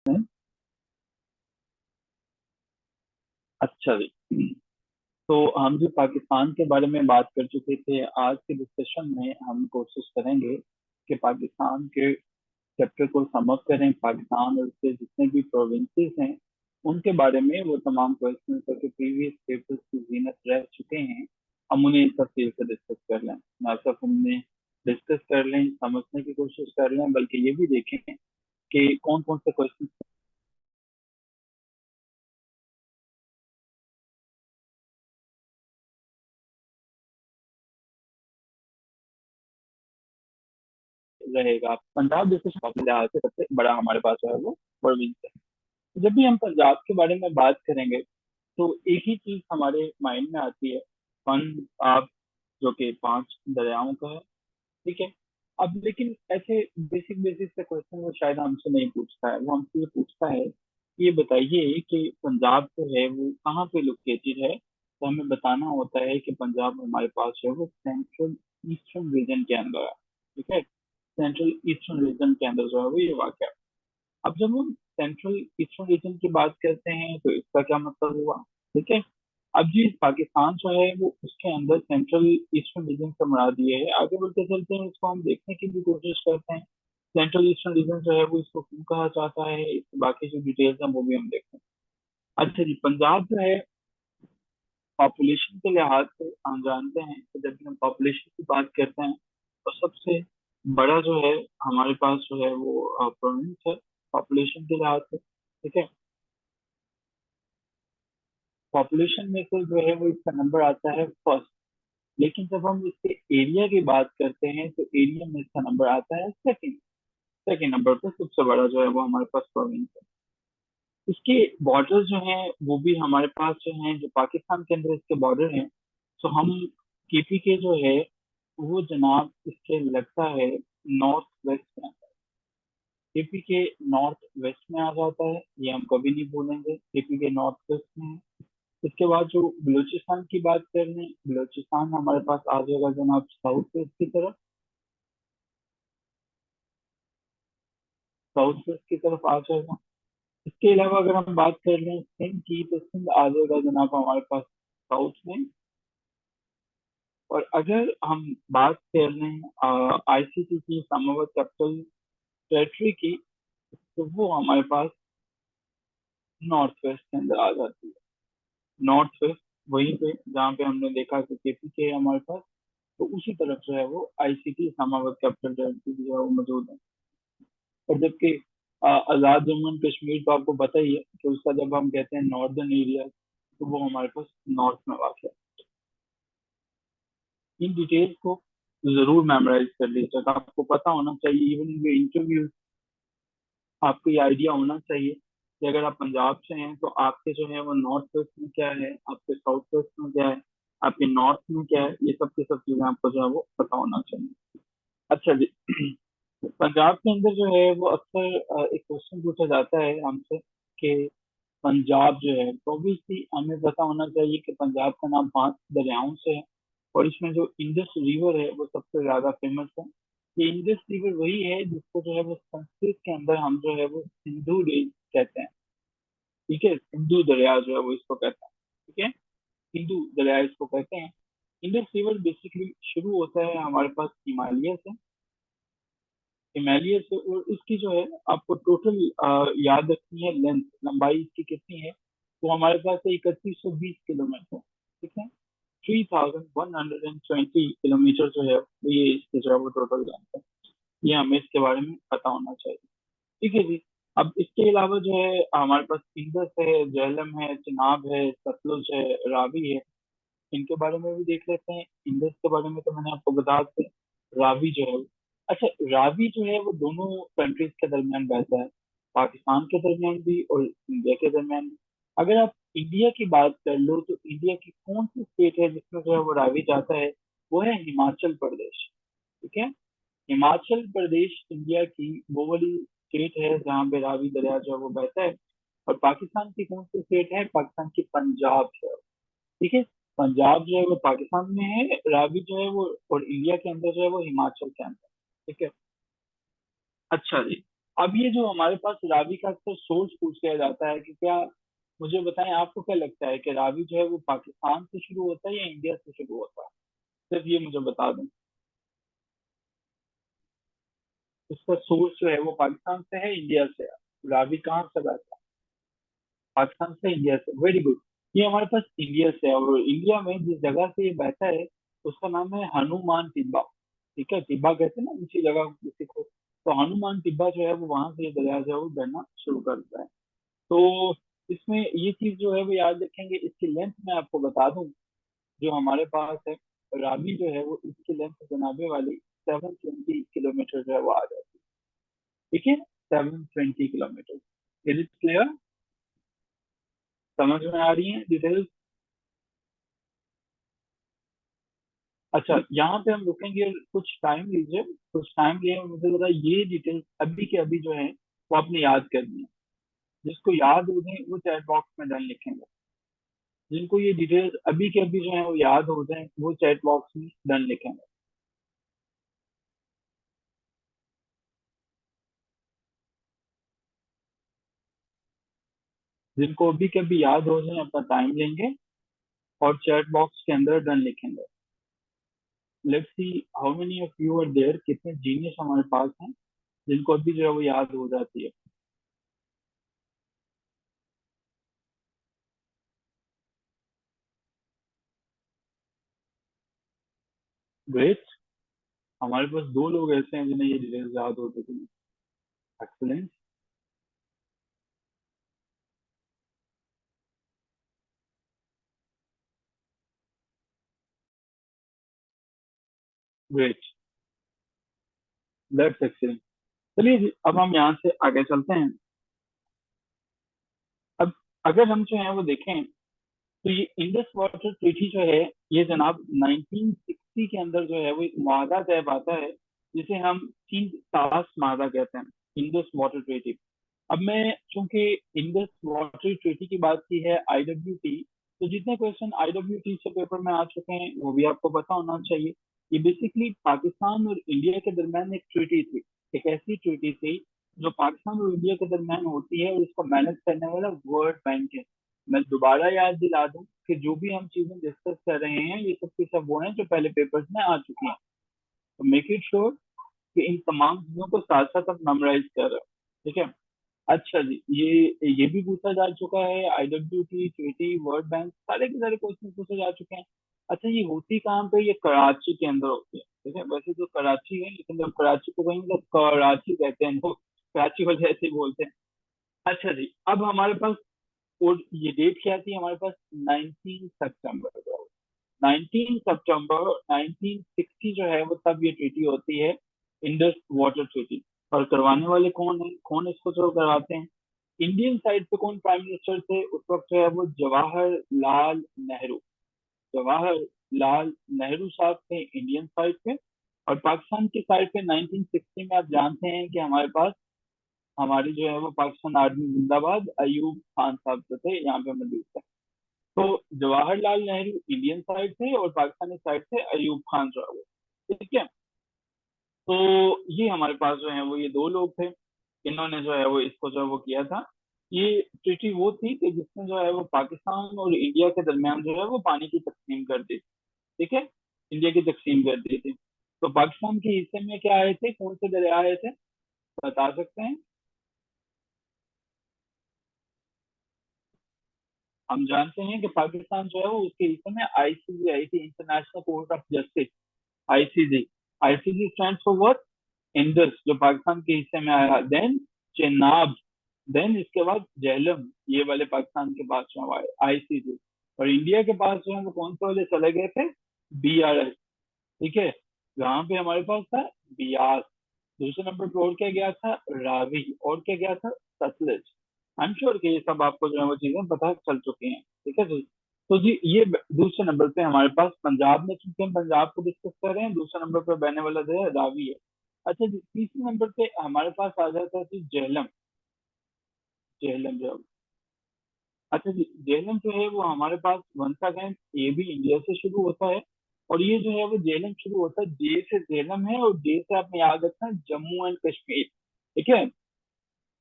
हैं। अच्छा जी। तो हम जो पाकिस्तान के बारे में बात कर चुके थे, आज के डिस्कशन में हम कोशिश करेंगे कि पाकिस्तान के चैप्टर को समअप करें। पाकिस्तान और उसके जितने भी प्रोविंसेस हैं उनके बारे में वो तमाम क्वेश्चन जो प्रीवियस पेपर्स की जीनत रह चुके हैं, हम उन्हें तफसील से डिस्कस कर लें। ना सिर्फ हमने डिस्कस कर लें, समझने की कोशिश कर लें, बल्कि ये भी देखें कि कौन कौन से क्वेश्चन रहेगा। पंजाब जैसे के लिहाज से सबसे बड़ा हमारे पास जो है वो प्रोविंस है। जब भी हम पंजाब के बारे में बात करेंगे तो एक ही चीज हमारे माइंड में आती है, पंजाब, जो कि 5 दरियाओं का है। ठीक है। अब लेकिन ऐसे बेसिक बेसिक से क्वेश्चन वो शायद हमसे नहीं पूछता है, वो हमसे ये पूछता है कि ये बताइए कि पंजाब जो है वो कहाँ पे लोकेटेड है। तो हमें बताना होता है कि पंजाब हमारे पास जो है वो सेंट्रल ईस्टर्न रीजन के अंदर है। ठीक है। सेंट्रल ईस्टर्न रीजन के अंदर जो है वो ये वाक़ है। अब जब हम सेंट्रल ईस्टर्न रीजन की बात करते हैं तो इसका क्या मतलब हुआ। ठीक है। अब जी पाकिस्तान जो है वो उसके अंदर सेंट्रल ईस्टर्न रीजन से मुराद ये है। आगे बढ़ते चलते हैं, इसको हम देखने की भी कोशिश करते हैं। सेंट्रल ईस्टर्न रीजन जो है वो इसको क्यों कहा जाता है, इसके बाकी जो डिटेल्स हैं वो भी हम देखते हैं। अच्छा जी, पंजाब जो है पॉपुलेशन के लिहाज से हम जानते हैं कि जब भी हम पॉपुलेशन की बात करते हैं तो सबसे बड़ा जो है हमारे पास जो है वो प्रोविंस है पॉपुलेशन के लिहाज से। ठीक है। पॉपुलेशन में से जो है वो इसका नंबर आता है फर्स्ट। लेकिन जब हम इसके एरिया की बात करते हैं तो एरिया में इसका नंबर आता है सेकंड। सेकंड नंबर पर सबसे बड़ा जो है वो हमारे पास प्रोविंस है। इसके बॉर्डर जो हैं वो भी हमारे पास जो हैं, जो पाकिस्तान के अंदर इसके बॉर्डर हैं। तो हम केपी के जो है वो जनाब इसके लगता है नॉर्थ वेस्ट में। केपी के नॉर्थ वेस्ट में आ जाता है, ये हम कभी नहीं भूलेंगे, केपी के नॉर्थ वेस्ट में है। इसके बाद जो बलूचिस्तान की बात कर रहे हैं, बलूचिस्तान हमारे पास आ जाएगा जनाब साउथ वेस्ट की तरफ। साउथ वेस्ट की तरफ आ जाएगा। इसके अलावा अगर हम बात कर रहे हैं सिंध की, तो सिंध आ जाएगा जनाब हमारे पास साउथ में। और अगर हम बात कर रहे हैं आईसीटी की इस्लामाबाद कैपिटल टेरिटरी की, तो वो हमारे पास नॉर्थ वेस्ट के अंदर आ जाती है। नॉर्थ वेस्ट वहीं पे जहाँ पे हमने देखा कि केपी के है हमारे पास, तो उसी तरफ जो है वो आईसीटी इस्लामाबाद कैपिटल टेरिटरी जो है वो मौजूद है। और जबकि आज़ाद जम्मू एंड कश्मीर तो आपको पता ही है कि उसका जब हम कहते हैं नॉर्दर्न एरिया, तो वो हमारे पास नॉर्थ में वाक़ है। इन डिटेल्स को जरूर मेमोराइज कर लीजिएगा, आपको पता होना चाहिए। इवन इन इंटरव्यू आपको ये आइडिया होना चाहिए कि अगर आप पंजाब से हैं तो आपके जो है वो नॉर्थ वेस्ट में क्या है, आपके साउथ वेस्ट में क्या है, आपके नॉर्थ में क्या है, ये सब की सब चीजें आपको जो है वो पता होना चाहिए। अच्छा जी। पंजाब के अंदर जो है वो अक्सर एक क्वेश्चन पूछा जाता है हमसे कि पंजाब जो है, तो ऑब्वियसली हमें पता होना चाहिए कि पंजाब का नाम 5 दरियाओं से है। और इसमें जो इंडस रिवर है वो सबसे ज्यादा फेमस है। ये इंडस रिवर वही है जिसको जो है वो संस्कृत के अंदर हम जो है वो सिंधु कहते हैं। ठीक है, सिंधु दरिया जो है वो इसको कहते हैं। ठीक है, सिंधु दरिया इसको कहते हैं। इंडस रिवर बेसिकली शुरू होता है हमारे पास हिमालय से। हिमालय से, और इसकी जो है आपको टोटल याद रखनी है, लेंथ लंबाई इसकी कितनी है। तो हमारे पास है 3120 किलोमीटर। ठीक है, 3120 किलोमीटर जो है ये इसके जो है वो टोटल लेंथ है। ये हमें इसके बारे में पता होना चाहिए। ठीक है जी। अब इसके अलावा जो है हमारे पास इंडस है, झेलम है, चिनाब है, सतलुज है, रावी है। इनके बारे में भी देख लेते हैं। इंडस के बारे में तो मैंने आपको बता दिया। रावी जो है, अच्छा, रावी जो है वो दोनों कंट्रीज के दरमियान बहता है, पाकिस्तान के दरमियान भी और इंडिया के दरमियान भी। अगर आप इंडिया की बात कर लो तो इंडिया की कौन सी स्टेट है जिसमें जो है वो रावी जाता है, वो है हिमाचल प्रदेश। ठीक है, हिमाचल प्रदेश इंडिया की वो वाली स्टेट है जहाँ पे रावी दरिया जो है वो बहता है। और पाकिस्तान की कौन सी स्टेट है, पाकिस्तान की पंजाब है। ठीक है, पंजाब जो है वो पाकिस्तान में है, रावी जो है वो और इंडिया के अंदर जो है वो हिमाचल के अंदर। ठीक है। अच्छा जी। अब ये जो हमारे पास रावी का अक्सर सोर्स पूछ लिया जाता है कि क्या, मुझे बताएं आपको क्या लगता है कि रावी जो है वो पाकिस्तान से शुरू होता है या इंडिया से शुरू होता है? सिर्फ ये मुझे बता दें, इसका सोर्स जो है वो पाकिस्तान से है, इंडिया से है? रावी कहाँ से बहता है? पाकिस्तान से, इंडिया से, वेरी गुड। ये हमारे पास इंडिया से है, और इंडिया में जिस जगह से ये बहता है उसका नाम है हनुमान टिब्बा। ठीक है, टिब्बा कहते हैं ना ऊंची जगह किसी को, तो हनुमान टिब्बा जो है वो वहां से ये दरिया जो है वो बहना शुरू करता है। तो इसमें ये चीज जो है वो याद रखेंगे, इसकी लेंथ मैं आपको बता दूं, जो हमारे पास है रावी जो है वो, इसकी लेंथ जनाबे वाली 720 किलोमीटर जो है वो आ जाती है। ठीक है, 720 किलोमीटर। Is it clear? समझ में आ रही है डिटेल्स? अच्छा, यहाँ पे हम रुकेंगे और कुछ टाइम लीजिए, कुछ टाइम लिए और मुझे जरा ये डिटेल्स अभी के अभी जो है वो आपने याद करनी है। जिसको याद हो जाए वो चैट बॉक्स में डन लिखेंगे। जिनको ये डिटेल्स अभी के अभी जो है वो याद हो जाए वो चैट बॉक्स में डन लिखेंगे। जिनको अभी के अभी याद हो जाए अपना टाइम लेंगे और चैट बॉक्स के अंदर डन लिखेंगे। Let's see how many of you are there, कितने जीनियस हमारे पास हैं जिनको अभी जो है वो याद हो जाती है। ग्रेट। हमारे पास दो लोग ऐसे हैं जिन्हें ये डिटेल्स याद हो चुकी हैं। एक्सलेंट। Great, that's excellent. चलिए जी, अब हम यहाँ से आगे चलते हैं। अब अगर हम जो है वो देखें तो ये इंडस वाटर ट्रीटी जो है, ये जनाब 1960 के अंदर जो है वो एक मादा तय पाता है, जिसे हम तीन तास मादा कहते हैं, इंडस वाटर ट्रीटी। अब मैं चूंकि इंडस वाटर ट्रीटी की बात की है, आईडब्ल्यूटी, तो जितने क्वेश्चन आईडब्ल्यूटी से पेपर में आ चुके हैं वो भी आपको पता होना चाहिए। ये बेसिकली पाकिस्तान और इंडिया के दरमियान एक ट्रीटी थी, एक ऐसी ट्रीटी थी जो पाकिस्तान और इंडिया के दरमियान होती है, और इसको मैनेज करने वाला वर्ल्ड बैंक है। मैं दोबारा याद दिला दूं कि जो भी हम चीजें डिस्कस कर रहे हैं ये सब की सब वो हैं जो पहले पेपर्स में आ चुकी हैं। तो मेक इट श्योर कि इन तमाम चीजों को साथ साथ आप मेमोराइज कर रहे हो। ठीक है। अच्छा जी, ये भी पूछा जा चुका है, आईडब्ल्यूटी, ट्वीटी, वर्ल्ड बैंक, सारे के सारे क्वेश्चन पूछे जा चुके हैं। अच्छा, ये होती कहाँ पे? ये कराची के अंदर होती है। ठीक है, वैसे तो कराची है लेकिन जब कराची को कहीं मतलब कराची कहते हैं लोग, कराची वजह ऐसे ही बोलते हैं। अच्छा जी, अब हमारे पास, और ये डेट क्या थी हमारे पास? 19 सितंबर। 19 सितंबर 1960 जो है वो तब ये ट्रीटी होती है, इंडस वाटर ट्रीटी। और करवाने वाले कौन है, कौन इसको जो करवाते हैं? इंडियन साइड पे कौन प्राइम मिनिस्टर थे उस वक्त जो है वो? जवाहरलाल नेहरू। जवाहरलाल नेहरू साहब थे इंडियन साइड पे। और पाकिस्तान की साइड पे 1960 में आप जानते हैं कि हमारे पास, हमारी जो है वो पाकिस्तान आर्मी जिंदाबाद, अयूब खान साहब जो थे यहाँ पे मौजूद थे। तो जवाहरलाल नेहरू इंडियन साइड थे और पाकिस्तानी साइड से अयूब खान जो है वो। ठीक है। तो ये हमारे पास जो है वो ये दो लोग थे, इन्होंने जो है वो इसको जो है वो किया था। ये ट्रीटी वो थी कि जिसमें जो है वो पाकिस्तान और इंडिया के दरमियान जो है वो पानी की तकसीम कर दी। ठीक है, इंडिया की तकसीम कर दी थी। तो पाकिस्तान के हिस्से में क्या आए थे, कौन से दरिया आए थे, बता सकते हैं? हम जानते हैं कि पाकिस्तान जो है वो उसके हिस्से में आईसीजे आई थी, international court of justice, ICJ. ICJ stand for what? Indus, जो पाकिस्तान के हिस्से में आया। देन चेनाब, देन इसके बाद झेलम, ये वाले पाकिस्तान के पास में आए आईसीजे। और इंडिया के पास जो है वो कौन से वाले चले गए थे? बीआरएस। ठीक है, जहाँ पे हमारे पास था बियास। दूसरे नंबर पे और क्या गया था? रावी। और क्या गया था? सतलज। आई एम श्योर कि ये सब आपको जो है वो चीजें पता चल चुकी हैं। ठीक है जी। तो जी ये दूसरे नंबर पे हमारे पास पंजाब में, चूंकि हम पंजाब को डिस्कस कर रहे हैं, दूसरे नंबर पे बहने वाला जो है रावी है। अच्छा जी, तीसरे नंबर पे हमारे पास आ जाता है जी झेलम। झेलम जो, अच्छा जी, झेलम जो है वो हमारे पास वंस अगेन, ये भी इंडिया से शुरू होता है। और ये जो है वो झेलम शुरू होता है जे से, झेलम है, और जे से आपने याद रखना है जम्मू एंड कश्मीर। ठीक है।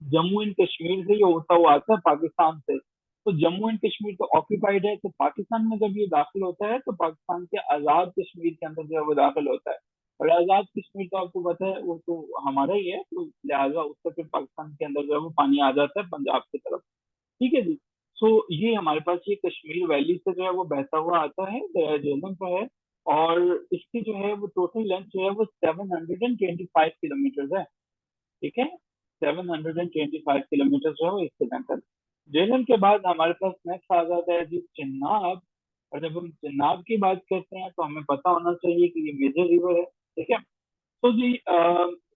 जम्मू एंड कश्मीर से ये होता हुआ आता है पाकिस्तान से। तो जम्मू एंड कश्मीर तो ऑक्यूपाइड है, तो पाकिस्तान में जब ये दाखिल होता है तो पाकिस्तान के आजाद कश्मीर के अंदर जो है वो दाखिल होता है। और आजाद कश्मीर तो आपको पता है वो तो हमारा ही है, तो लिहाजा उससे फिर पाकिस्तान के अंदर जो है वो पानी आ जाता है पंजाब की तरफ। ठीक है जी। सो ये हमारे पास ये कश्मीर वैली से जो है वो बहता हुआ आता है, झेलम का है। और इसकी जो है वो टोटल लेंथ जो है वो 725 किलोमीटर है। ठीक है, 725 किलोमीटर जो है वो इसके लेंथ है। झेलम के बाद हमारे पास नेक्स्ट आ जाता है जी चिनाब। और जब हम चिनाब की बात करते हैं तो हमें पता होना चाहिए कि ये मेजर रिवर है। ठीक है। तो जी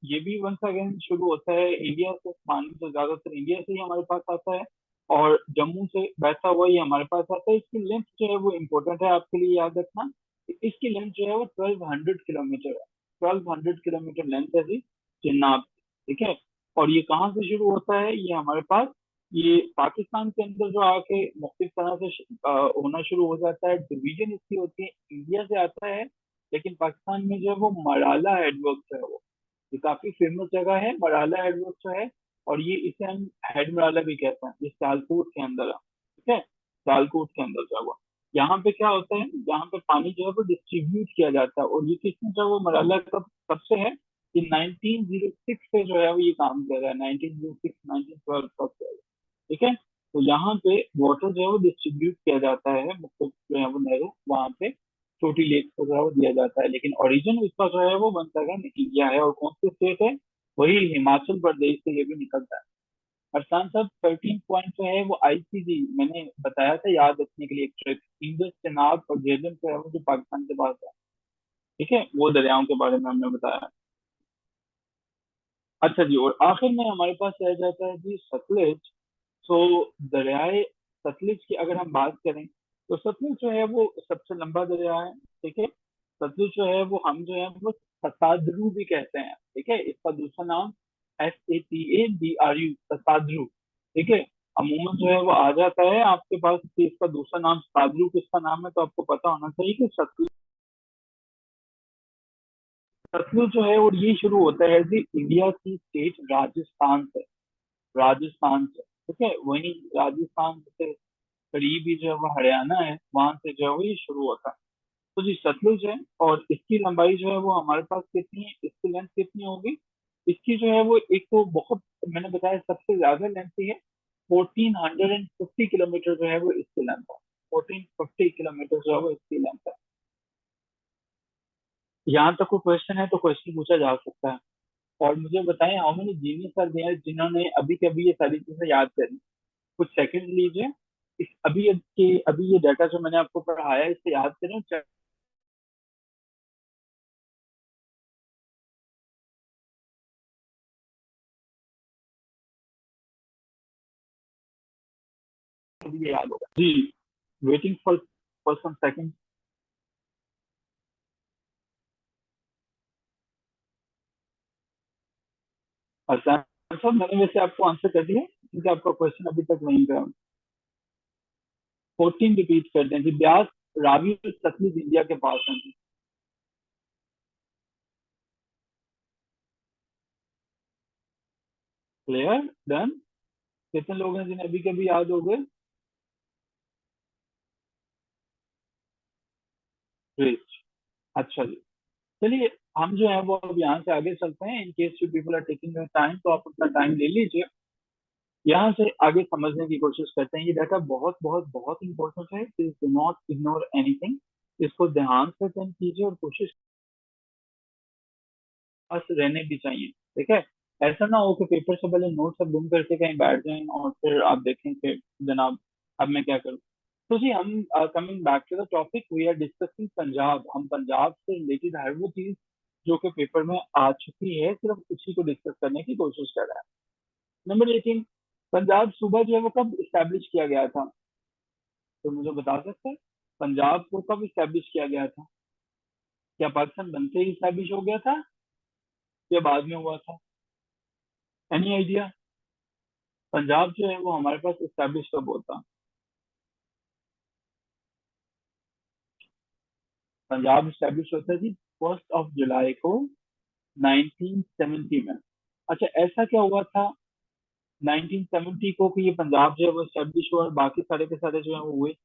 ये भी वंस अगेन शुरू होता है इंडिया से, पानी तो ज्यादातर इंडिया से ही हमारे पास आता है। और जम्मू से बहता हुआ ही हमारे पास आता है। इसकी लेंथ जो है वो इम्पोर्टेंट है आपके लिए याद रखना। इसकी लेंथ जो है वो 1200 किलोमीटर है। 1200 किलोमीटर लेंथ है जी चिनाब। ठीक है। और ये कहाँ से शुरू होता है, ये हमारे पास ये पाकिस्तान के अंदर जो आके मुख्तलिफ तरह से होना शुरू हो जाता है। डिवीजन इसकी होती है, इंडिया से आता है। लेकिन पाकिस्तान में जो है वो मराला हेडवर्क जो है वो, ये काफी फेमस जगह है मराला हेडवर्क जो है। और ये इसे हम हेड मराला भी कहते हैं, ये सियालकोट के अंदर है। ठीक है, सियालकोट के अंदर जो है वो, यहाँ पे क्या होता है, यहाँ पे पानी जो है वो डिस्ट्रीब्यूट किया जाता है। और ये किसने जो है वो मराला कब कब से है, ये 1906 से जो है वो ये काम कर रहा है, 1906 1912 तक से है। ठीक है। तो यहाँ पे वाटर जो है वो डिस्ट्रीब्यूट किया जाता है, मतलब जो है वो नहरों वहाँ पे छोटी लेक को जो है वो दिया जाता है। लेकिन ओरिजिन इसका जो है वो बनता इंडिया है। और कौन सी स्टेट है, वही हिमाचल प्रदेश से ये भी निकलता है। अरसान साहब 13 पॉइंट जो है वो आईसीजी मैंने बताया था याद रखने के लिए, एक ट्रिक इंडस चेनाब और झेलम जो है वो जो पाकिस्तान के पास है। ठीक है, वो दरियाओं के बारे में हमने बताया। अच्छा जी, और आखिर में हमारे पास रह जाता है जी सतलुज। तो दरियाए सतलुज की अगर हम बात करें तो सतलुज जो है वो सबसे लंबा दरिया है। ठीक है। सतलुज जो है वो हम जो है वो सताद्रू भी कहते हैं। ठीक है, इसका दूसरा नाम SATADRU, सताद्रू। ठीक है। अमूमन जो है वो आ जाता है आपके पास कि इसका दूसरा नाम सताद्रू किसका नाम है, तो आपको पता होना चाहिए कि सतलुज, सतलुज जो है और ये शुरू होता है जी इंडिया की स्टेट राजस्थान से। राजस्थान से। ठीक है, वही राजस्थान से करीब ही जो है वो हरियाणा है, वहां से जो है वो ये शुरू होता है। तो जी सतलुज है, और इसकी लंबाई जो है वो हमारे पास कितनी है, इसकी लेंथ कितनी होगी, इसकी जो है वो एक तो बहुत, मैंने बताया सबसे ज्यादा लेंथ है। 1450 किलोमीटर जो है वो इसकी लेंथ है। 1450 किलोमीटर जो है वो इसकी लेंथ है। यहाँ तक कोई क्वेश्चन है तो क्वेश्चन पूछा जा सकता है। और मुझे बताएं how many genius are there जिन्होंने अभी कभी ये सारी चीजें याद करी। कुछ सेकंड लीजिए। इस अभी ये डाटा जो मैंने आपको पढ़ाया है इसे याद करें, ये याद होगा जी। Waiting for some second. अच्छा सर, मैंने वैसे आपको आंसर कर दिया क्योंकि आपका क्वेश्चन अभी तक वहीं पे 14 रिपीट कर दें जी। ब्यास, रावी और सतलुज इंडिया के पास हैं जी। Clear, done. कितने लोग हैं जिन्हें अभी कभी याद हो गए। ग्रेट। अच्छा जी, चलिए हम जो है वो अब यहाँ से आगे चलते हैं। In case you people are taking time तो आप अपना टाइम ले लीजिए। यहाँ से आगे समझने की कोशिश करते हैं। ये डाटा बहुत बहुत बहुत इंपॉर्टेंट है, please do not ignore anything. इसको ध्यान से अटेंड कीजिए और कोशिश पास रहने भी चाहिए। ठीक है, ऐसा ना हो कि पेपर से पहले नोट सब गुम करके कहीं बैठ जाएं और फिर आप देखें कि जनाब अब मैं क्या करूं। तो जी हम coming back to the topic, we are discussing Punjab. हम पंजाब से रिलेटेड हर वो चीज जो कि पेपर में आ चुकी है सिर्फ उसी को डिस्कस करने की कोशिश कर रहे हैं। नंबर 18, पंजाब सूबा जो है वो कब इस्टेब्लिश किया गया था, तो मुझे बता सकते हैं पंजाब को कब इस्टेब्लिश किया गया था। क्या पाकिस्तान बनते ही इस्टेब्लिश हो गया था या बाद में हुआ था, एनी आइडिया। पंजाब जो है वो हमारे पास इस्टेब्लिश कब होता। पंजाब इस्टेब्लिश होता है जी 1 जुलाई को 1970 में। अच्छा ऐसा क्या हुआ था, 1970 को कि ये पंजाब जो है वो स्टैब्लिश हुआ और बाकी सारे के सारे जो है वो हुए।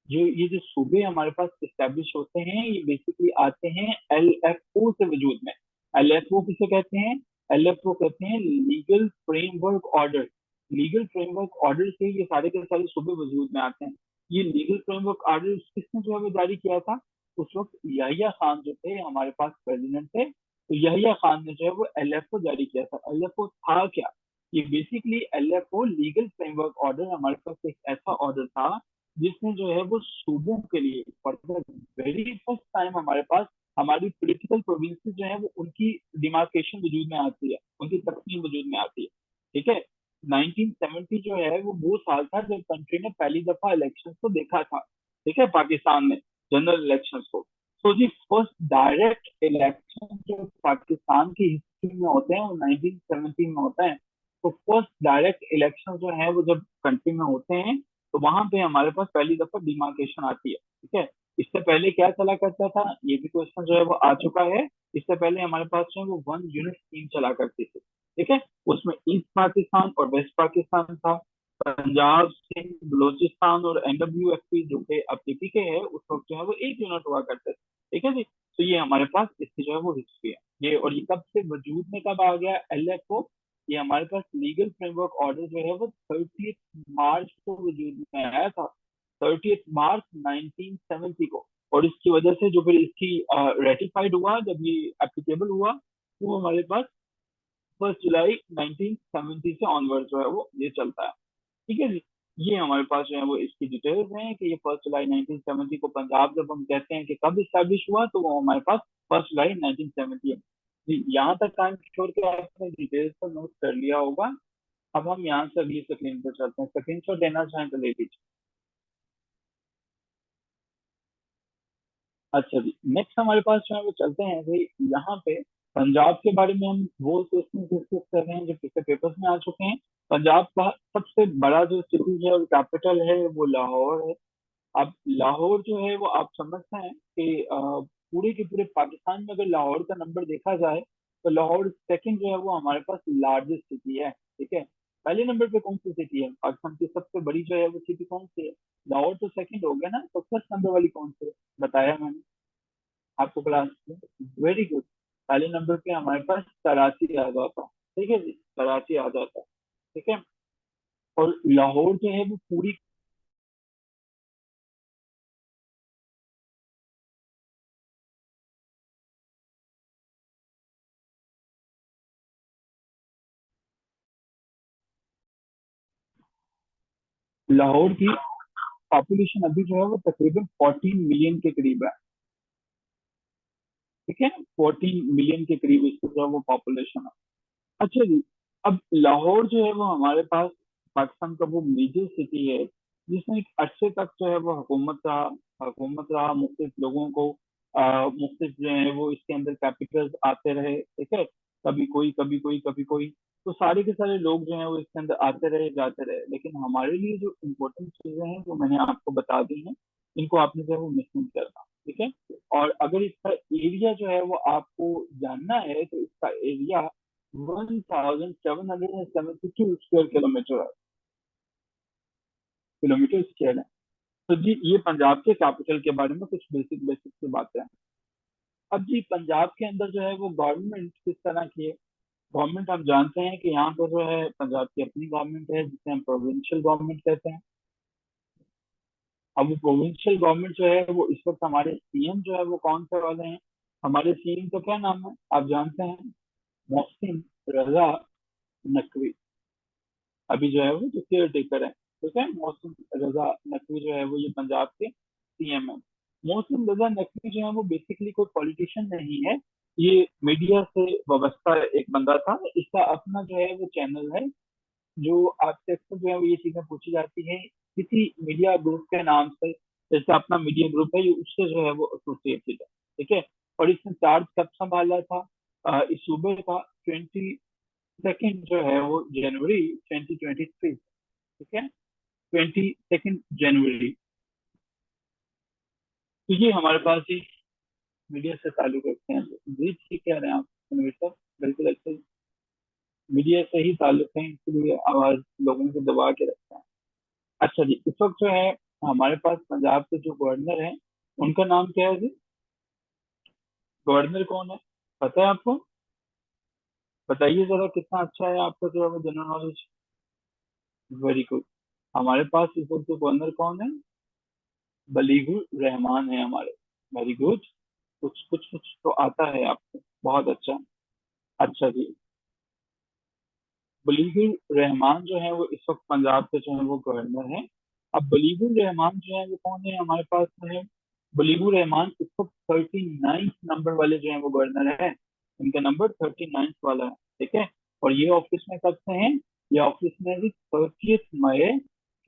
जो ये जो सूबे हमारे पास स्टैब्लिश होते हैं ये बेसिकली आते हैं LFO से वजूद में। LFO किसे कहते हैं? LFO कहते हैं legal framework order. Legal framework order से ये सारे के सारे सूबे वजूद में आते हैं। ये लीगल फ्रेमवर्क ऑर्डर किसने जो है वो जारी किया था? उस वक्त याहिया खान जो थे हमारे पास प्रेसिडेंट थे, तो याहिया खान ने जो है वो LFO जारी किया था। LFO था क्या? ये basically LFO legal framework order हमारे पास एक ऐसा ऑर्डर था जिसने जो है वो सूबों के लिए for the very first time हमारे पास हमारी पॉलिटिकल प्रोविंसेस जो है वो उनकी डिमार्केशन वजूद में आती है, उनकी तकसीम वजूद में आती है। ठीक है। 1970 जो है वो साल था जब कंट्री ने पहली दफा इलेक्शन को देखा था। ठीक है, पाकिस्तान में जनरल इलेक्शन को। तो जी फर्स्ट डायरेक्ट इलेक्शन जो पाकिस्तान की हिस्ट्री में होते हैं वो 1970 में होते हैं। तो फर्स्ट डायरेक्ट इलेक्शन जो है वो जब कंट्री में होते हैं तो वहां पे हमारे पास पहली दफा डिमार्केशन आती है। ठीक है। इससे पहले क्या चला करता था, ये भी क्वेश्चन जो है वो आ चुका है। इससे पहले हमारे पास जो है वो वन यूनिट स्कीम चला करती थी। ठीक है। उसमें ईस्ट पाकिस्तान और वेस्ट पाकिस्तान था। पंजाब, सिंध, बलोचिस्तान और NWFP जो कि अब पीपीके है उस वक्त जो है वो एक यूनिट हुआ करते थे। ठीक है जी। तो ये हमारे पास इसकी जो है वो हिस्ट्री है। ये और ये कब से वजूद में कब आ गया LFO? ये हमारे पास लीगल फ्रेमवर्क ऑर्डर जो है वो 30 मार्च को वजूद में आया था। 30 मार्च 1970 को। और इसकी वजह से जो फिर इसकी रेटिफाइड हुआ, जब ये एप्लीकेबल हुआ, वो हमारे पास 1 जुलाई 1970 से ऑनवर्ड जो है वो ये चलता है। ठीक है जी। ये हमारे पास जो है वो इसकी डिटेल्स हैं कि ये 1 जुलाई 1970 को पंजाब जब हम कहते हैं कि कब स्टैब्लिश हुआ तो वो हमारे पास 1 जुलाई 1970 है जी। यहाँ तक टाइम छोड़ के आपने डिटेल्स पर नोट कर लिया होगा। अब हम यहाँ से अगली स्क्रीन पर चलते हैं। स्क्रीन शॉट लेना चाहें तो ले लीजिए। अच्छा जी, नेक्स्ट हमारे पास जो है वो चलते हैं भाई यहाँ पे। पंजाब के बारे में हम वो क्वेश्चन डिस्कस कर रहे हैं जो पिछले पेपर्स में आ चुके हैं। पंजाब का सबसे बड़ा जो सिटी है और कैपिटल है वो लाहौर है। अब लाहौर जो है वो आप समझते हैं कि पूरे के पूरे पाकिस्तान में अगर लाहौर का नंबर देखा जाए तो लाहौर सेकंड जो है वो हमारे पास लार्जेस्ट सिटी है। ठीक है। पहले नंबर पे कौन सी सिटी है पाकिस्तान की सबसे बड़ी जो है वो सिटी कौन सी है? लाहौर तो सेकंड हो गया ना, तो फर्स्ट नंबर वाली कौन सी है? बताया मैंने आपको क्लास में। Very good. पहले नंबर पे हमारे पास कराची आ जाता। ठीक है जी, कराची आ जाता। ठीक है। और लाहौर जो है वो पूरी लाहौर की पॉपुलेशन अभी जो है वो तकरीबन 14 मिलियन के करीब है। ठीक है। 14 मिलियन के करीब इसकी जो है वो पॉपुलेशन है। अच्छा जी। अब लाहौर जो है वो हमारे पास पाकिस्तान का वो मेजर सिटी है जिसने एक अरसे तक जो है वो हुकूमत रहा मुख्तलिफ लोगों को मुख्तलिफ जो है वो इसके अंदर कैपिटल्स आते रहे। ठीक है। कभी कोई कभी कोई कभी कोई, तो सारे के सारे लोग जो हैं वो इसके अंदर आते रहे जाते रहे, लेकिन हमारे लिए जो इम्पोर्टेंट चीजें हैं वो मैंने आपको बता दी हैं। इनको आपने जो है वो मिस नहीं करना। ठीक है। और अगर इसका एरिया जो है वो आपको जानना है तो इसका एरिया 1772 स्क्वायर किलोमीटर स्क्वायर है। तो जी ये पंजाब के कैपिटल के बारे में कुछ बेसिक बेसिक सी बातें हैं। अब जी पंजाब के अंदर जो है वो गवर्नमेंट किस तरह की है? गवर्नमेंट हम जानते हैं कि यहाँ पर जो है पंजाब की अपनी गवर्नमेंट है जिसे हम प्रोविंशियल गवर्नमेंट कहते हैं। अब वो प्रोविंशियल गवर्नमेंट जो है वो इस वक्त हमारे CM जो है वो कौन से वाले हैं? हमारे CM का क्या नाम है आप जानते हैं? मोहसिन रजा नकवी। अभी जो है वो जो केयर टेकर है। ठीक है। मोहसिन रजा नकवी जो है वो ये पंजाब के CM है। मोहसिन रजा नकवी जो है वो बेसिकली कोई पॉलिटिशियन नहीं है। ये मीडिया से वाबस्ता एक बंदा था। इसका अपना जो है वो चैनल है। जो आपसे अक्सर जो है वो ये चीजें पूछी जाती है किसी मीडिया ग्रुप के नाम से, जैसे अपना मीडिया ग्रुप है ये उससे जो है वो एसोसिएटेड है। ठीक है। और इसने चार्ज कब संभाला था इस सूबे का? 22 जो है वो जनवरी 2023। ठीक है। 22 जनवरी। तो ये हमारे पास ही मीडिया से ताल्लुक रखते हैं जी। ठीक कह रहे हैं आप, रणवीर साहब, बिल्कुल अच्छे। मीडिया से ही ताल्लुक है, इसलिए आवाज लोगों को दबा के रखता है। अच्छा जी, इस वक्त जो है हमारे पास पंजाब के जो गवर्नर हैं, उनका नाम क्या है जी? गवर्नर कौन है, पता है आपको? बताइए जरा, कितना अच्छा है आपका जो है वो जनरल नॉलेज। Very good. हमारे पास इस वक्त जो गवर्नर कौन है? बलीगुर रहमान है हमारे। Very good. कुछ कुछ कुछ तो आता है आपको, बहुत अच्छा। अच्छा जी, बलीगुर रहमान जो है वो इस वक्त पंजाब के जो है वो गवर्नर हैं। अब बलीगुर रहमान जो है वो कौन है हमारे पास में है? बलीगुर रहमान इस वक्त 39 नंबर वाले जो है वो गवर्नर है। इनका नंबर 39 वाला है। ठीक है। और ये ऑफिस में कब से हैं? ये ऑफिस में भी 30 मई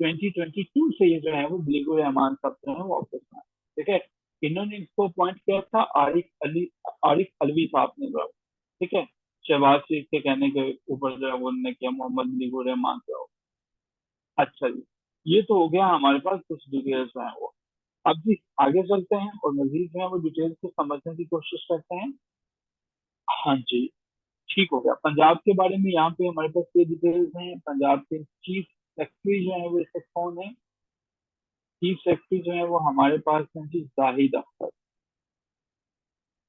2022 से ये जो है वो बलीगुर रहमान साहब जो है वो ऑफिस में हैं। ठीक है। इन्होंने इसको अपॉइंट किया था आरिफ अलवी साहब ने जो है। ठीक है। शहबाज शरीफ के कहने के ऊपर जो है वो उन्होंने किया, मोहम्मद मुजीबुर रहमान साहब। अच्छा जी, ये तो हो गया हमारे पास कुछ डिटेल्स हैं वो। अब जी आगे चलते हैं और मजीद जो है वो डिटेल्स को समझने की कोशिश करते हैं। हाँ जी, ठीक हो गया। पंजाब के बारे में यहाँ पे हमारे पास ये डिटेल्स हैं। पंजाब के चीफ सेक्रेटरी जो है वो इसके कौन है? चीफ सेक्रेटरी जो है वो हमारे पास हैं जी जाहिद अख्तर।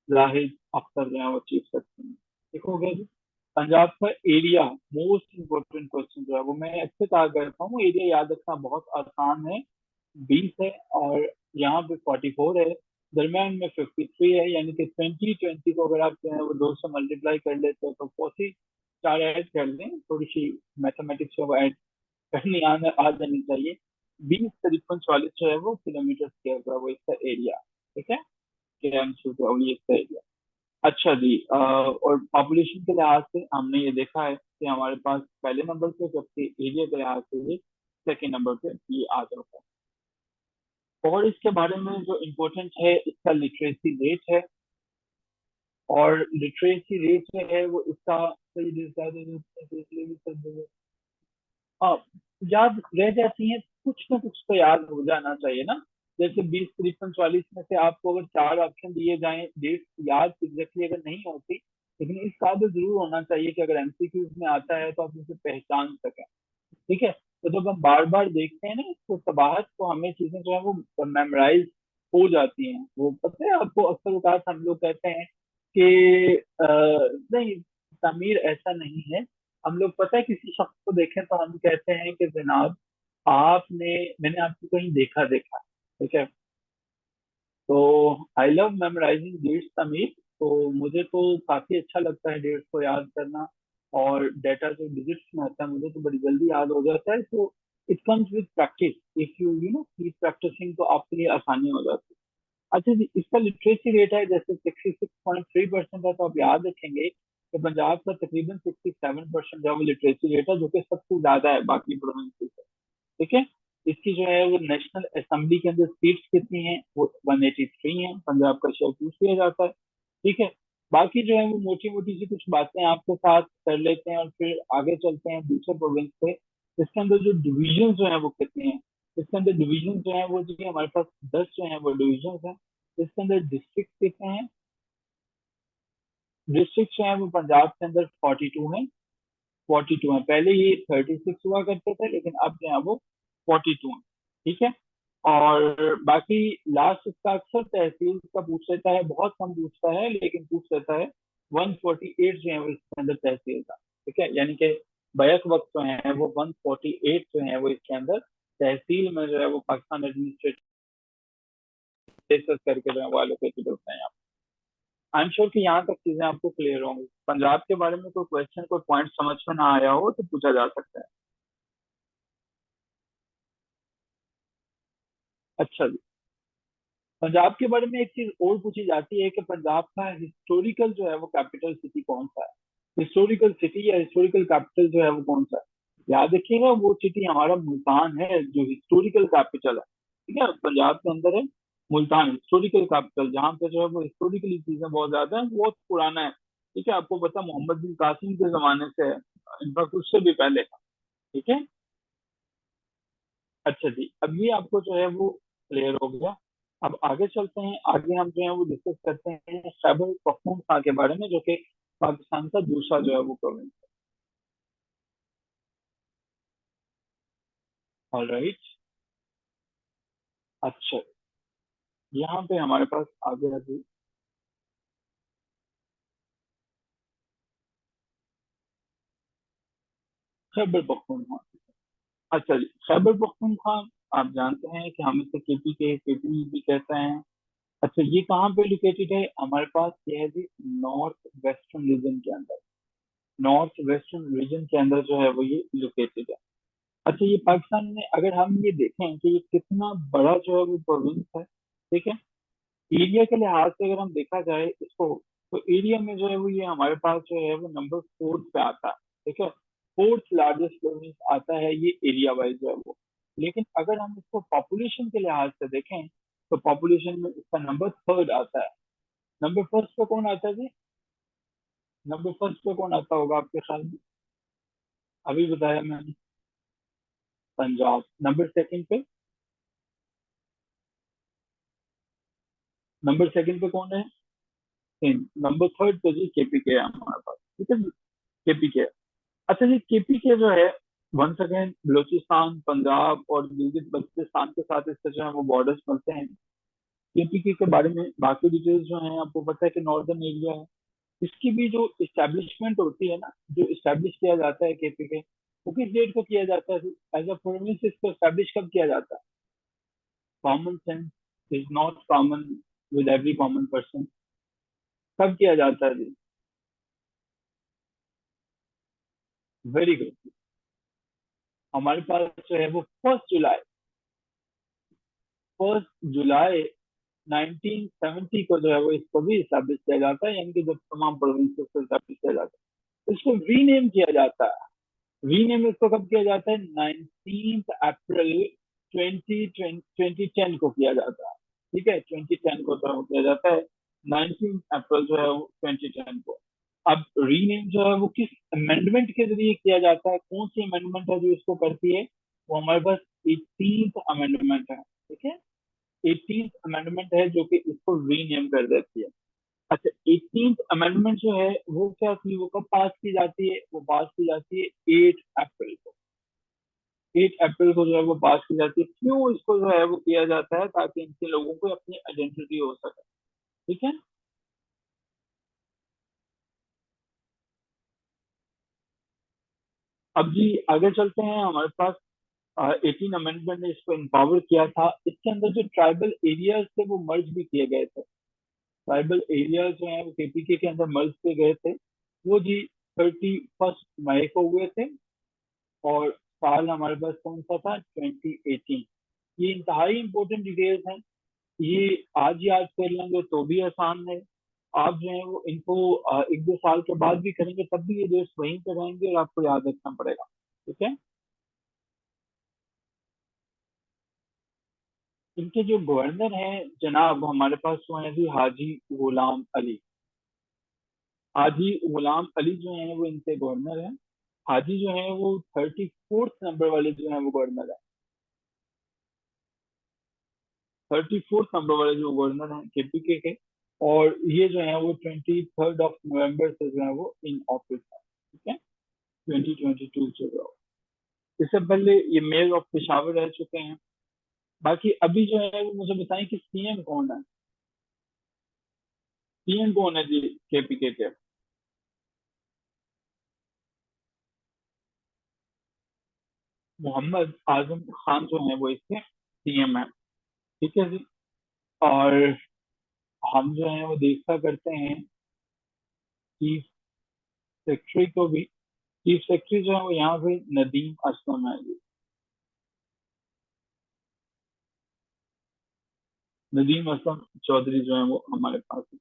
जाहिद अख्तर जो है वो चीफ सेक्रेटरी। ठीक हो गया जी। पंजाब का एरिया, मोस्ट इम्पोर्टेंट क्वेश्चन जो है वो मैं अच्छे कहा करता हूँ, एरिया याद रखना बहुत आसान है। 20 है और यहाँ पे 44 है, दरम्यान में 53 है, यानी कि 2020 को अगर आप जो है वो 2 से मल्टीप्लाई कर लेते हो तो 40, चार ऐड कर लें, थोड़ी सी मैथमेटिक्स को ऐड करनी आ जानी चाहिए। 20 × 44 जो है वो किलोमीटर स्क्वायर का वो इसका एरिया। ठीक है। ये इसका एरिया। अच्छा जी, और पॉपुलेशन के लिहाज से हमने ये देखा है कि हमारे पास पहले नंबर पे, जबकि एरिया के लिहाज से ये सेकेंड नंबर पे ये आ जाता है। और इसके बारे में जो इम्पोर्टेंट है, इसका लिटरेसी रेट है। और लिटरेसी रेट जो है वो इसका हाँ, याद रह जाती है, कुछ ना कुछ तो याद हो जाना चाहिए ना। जैसे 20, 53, 44 में से आपको अगर 4 ऑप्शन दिए जाएं, डेट याद एग्जैक्टली अगर नहीं होती, लेकिन इस काबिल जरूर होना चाहिए कि अगर एमसीक्यूज में आता है तो आप उसे पहचान सकें। ठीक है। तो जब हम बार बार देखते हैं ना तो सबाहत को, हमें चीजें जो है वो मेमोराइज हो जाती हैं। वो पता है आपको, अक्सर औकात हम लोग कहते हैं कि नहीं, तमीर ऐसा नहीं है। हम लोग पता है किसी शख्स को देखें तो हम कहते हैं कि जनाब आपने, मैंने आपको कहीं देखा देखा। ठीक है। तो आई लव मेमोराइजिंग डेट्स तमीर। तो मुझे तो काफी अच्छा लगता है डेट्स को याद करना। और डेटा जो डिजिट्स में आता है मुझे तो बड़ी जल्दी याद हो जाता है। तो it comes with practice, if you you know keep practicing तो आपके लिए आसानी हो जाती है। अच्छा जी, इसका लिटरेसी रेट है जैसे 66.3% है, तो आप याद रखेंगे कि पंजाब का तकरीबन 67% जो है वो लिटरेसी रेट है, जो कि सबसे ज्यादा है बाकी प्रोविंस से। ठीक है। इसकी जो है वो नेशनल असेंबली के अंदर सीट्स कितनी हैं? वो 183 हैं। पंजाब का शेयर पूछ लिया जाता है। ठीक है। बाकी जो है वो मोटी मोटी सी कुछ बातें आपके साथ कर लेते हैं और फिर आगे चलते हैं दूसरे प्रोविंस पे। इसके अंदर जो डिवीजन जो है वो कितने हैं? इसके अंदर डिवीजन जो है वो जी हमारे पास 10 जो है वो डिवीजन हैं। इसके अंदर डिस्ट्रिक्ट कितने हैं? डिस्ट्रिक्ट जो है वो पंजाब के अंदर 42 है। 42 है, पहले ये 36 हुआ करते थे, लेकिन अब जो है वो 42 है। ठीक है। और बाकी लास्ट इसका अक्सर तहसील का पूछ लेता है, बहुत कम पूछता है लेकिन पूछ लेता है। 148 जो है वो इसके अंदर तहसील का। ठीक है, यानी कि बैक वक्त जो है वो 148 जो है वो इसके अंदर तहसील में जो है वो पाकिस्तान एडमिनिस्ट्रेटिव करके जो है वो एलोकेटेड होते हैं। आई एम श्योर कि यहाँ तक चीजें आपको क्लियर होंगी। पंजाब के बारे में कोई क्वेश्चन, कोई पॉइंट समझ में ना आया हो तो पूछा जा सकता है। अच्छा जी, पंजाब के बारे में एक चीज और पूछी जाती है कि पंजाब का हिस्टोरिकल जो है वो कैपिटल सिटी कौन सा है? हिस्टोरिकल सिटी या हिस्टोरिकल कैपिटल जो है वो कौन सा है? याद रखिएगा, वो सिटी हमारा मुल्तान है जो हिस्टोरिकल कैपिटल है। ठीक है, पंजाब के अंदर है मुल्तान हिस्टोरिकल कैपिटल, जहाँ पे जो है वो हिस्टोरिकली चीजें बहुत ज्यादा है, बहुत पुराना है। ठीक है, आपको पता मोहम्मद बिन कासिम के जमाने से है, इनफैक्ट उससे भी पहले का। ठीक है। अच्छा जी, अब ये आपको जो है वो क्लियर हो गया। अब आगे चलते हैं, आगे हम जो है वो डिस्कस करते हैं खैबर पख्तूनख्वा के बारे में, जो कि पाकिस्तान का दूसरा जो है वो प्रोविंस है। ऑलराइट। अच्छा, यहाँ पे हमारे पास आगे आगे खैबर पख्तूनख्वा। अच्छा जी, खैबर पख्तूनख्वा आप जानते हैं कि हम इसे केपी के केपी भी कहते हैं। अच्छा, ये कहाँ पे लोकेटेड है हमारे पास? ये है जी नॉर्थ वेस्टर्न रीजन के अंदर। नॉर्थ वेस्टर्न रीजन के अंदर जो है वो ये लोकेटेड है। अच्छा, ये पाकिस्तान में अगर हम ये देखें कि ये कितना बड़ा जो है वो प्रोविंस है, ठीक है, एरिया के लिहाज से अगर हम देखा जाए इसको, तो एरिया में जो है वो ये हमारे पास जो है वो नंबर फोर्थ पे आता है। ठीक है, फोर्थ लार्जेस्ट प्रोविंस आता है ये एरिया वाइज जो है वो। लेकिन अगर हम इसको पॉपुलेशन के लिहाज से देखें, तो पॉपुलेशन में इसका नंबर थर्ड आता है। नंबर फर्स्ट पे कौन आता है जी? नंबर फर्स्ट पे कौन आता होगा आपके ख्याल में? अभी बताया मैंने, पंजाब। नंबर सेकंड पे, नंबर सेकंड पे कौन है? सिंध। नंबर थर्ड पे जी केपी के है हमारे पास। ठीक है जी, केपी के। अच्छा जी, केपी के जो है, वंस अगेन बलूचिस्तान, पंजाब और गिलगित बल्तिस्तान के साथ इससे जो है वो बॉर्डर्स मिलते हैं। केपी के बारे में बाकी डिटेल्स जो है आपको पता है कि नॉर्दर्न एरिया है। इसकी भी जो इस्टेब्लिशमेंट होती है ना, जो इस्टेब्लिश किया जाता है केपी के, वो किस डेट को किया जाता है? एज अ प्रोविंस इसको इस्टेब्लिश कब किया जाता है? Common sense is not common with every common person. कब किया जाता है जी? Very good. हमारे पास जो है वो 1 जुलाई, 1 जुलाई 1970 को जो है वो इसको भी स्टैब्लिश किया जाता है, यानी कि जब तमाम प्रोविंसेस को स्टैब्लिश किया जाता है, इसको रीनेम किया जाता है। रीनेम इसको कब किया जाता है? 19 अप्रैल 2010 को किया जाता है। ठीक है, 2010 को तो किया जाता है, 19 अप्रैल जो है वो 2010 को। अब रीनेम जो है वो किस अमेंडमेंट के जरिए किया जाता है? कौन सी अमेंडमेंट है जो इसको करती है? वो हमारे पास 18th अमेंडमेंट है। ठीक है, 18th अमेंडमेंट है जो कि इसको रीनेम कर देती है। अच्छा, 18th अमेंडमेंट जो है वो क्या थी, वो कब पास की जाती है? वो पास की जाती है 8 अप्रैल को। 8 अप्रैल को जो है वो पास की जाती है। क्यों इसको जो है वो किया जाता है? ताकि इनके लोगों को अपनी आइडेंटिटी हो सके। ठीक है। अब जी आगे चलते हैं। हमारे पास 18 अमेंडमेंट ने इसको एम्पावर किया था। इसके अंदर जो ट्राइबल एरियाज थे वो मर्ज भी किए गए थे। ट्राइबल एरियाज जो है वो केपीके के अंदर मर्ज किए गए थे। वो जी 31 मई को हुए थे। और साल हमारे पास कौन सा था? 2018। ये इंतहाई इंपॉर्टेंट डिटेल्स हैं। ये आज याद कर लेंगे तो भी आसान है। आप जो है वो इनको 1-2 साल के बाद भी करेंगे तब भी ये डेट्स वहीं पे रहेंगे और आपको याद रखना पड़ेगा। ठीक है। इनके जो गवर्नर हैं जनाब, हमारे पास जो है जी हाजी गुलाम अली। हाजी गुलाम अली जो है वो इनके गवर्नर हैं। हाजी जो है वो 34th नंबर वाले जो है वो गवर्नर है। 34th नंबर वाले जो गवर्नर हैं केपीके के। और ये जो है वो 23rd ऑफ नवंबर से जो है वो इन ऑफिस है। ठीक है, 2022 से जो। इससे पहले ये मेयर ऑफ पेशावर रह चुके हैं। बाकी अभी जो है वो मुझे बताएं कि सीएम कौन है? सीएम कौन है जी केपीके के? मोहम्मद आजम खान जो है वो इसके सीएम है। ठीक है जी। और हम जो है वो देखा करते हैं चीफ सेक्रेटरी को भी। चीफ सेक्रेटरी जो है वो यहाँ पे नदीम असलम है जी। नदीम असलम चौधरी जो है वो हमारे पास है।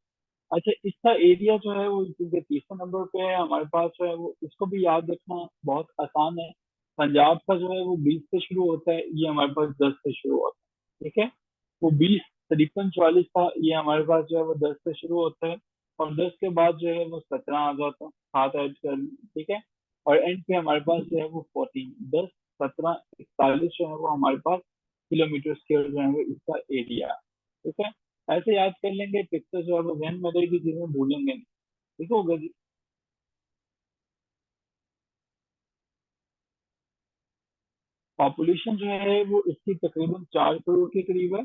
अच्छा, इसका एरिया जो है वो क्योंकि तीसरे नंबर पे है हमारे पास जो है वो, इसको भी याद रखना बहुत आसान है। पंजाब का जो है वो 20 से शुरू होता है, ये हमारे पास 10 से शुरू होता है। ठीक है, वो 20 53 44 था, ये हमारे पास जो है वो 10 से शुरू होता है। और 10 के बाद जो है वो 17 आ जाता है, हाथ ऐड कर लें, ठीक है। और एंड पे हमारे पास जो है वो 14, 10 17 41 जो है वो हमारे पास किलोमीटर स्क्वायर जो है वो इसका एरिया है। ठीक है, ऐसे याद कर लेंगे, पिक्चर जो है वो जहन में रहेगी, चीजें भूलेंगे नहीं। ठीक होगा जी। पॉपुलेशन जो है वो इसकी तकरीबन 4 करोड़ के करीब है।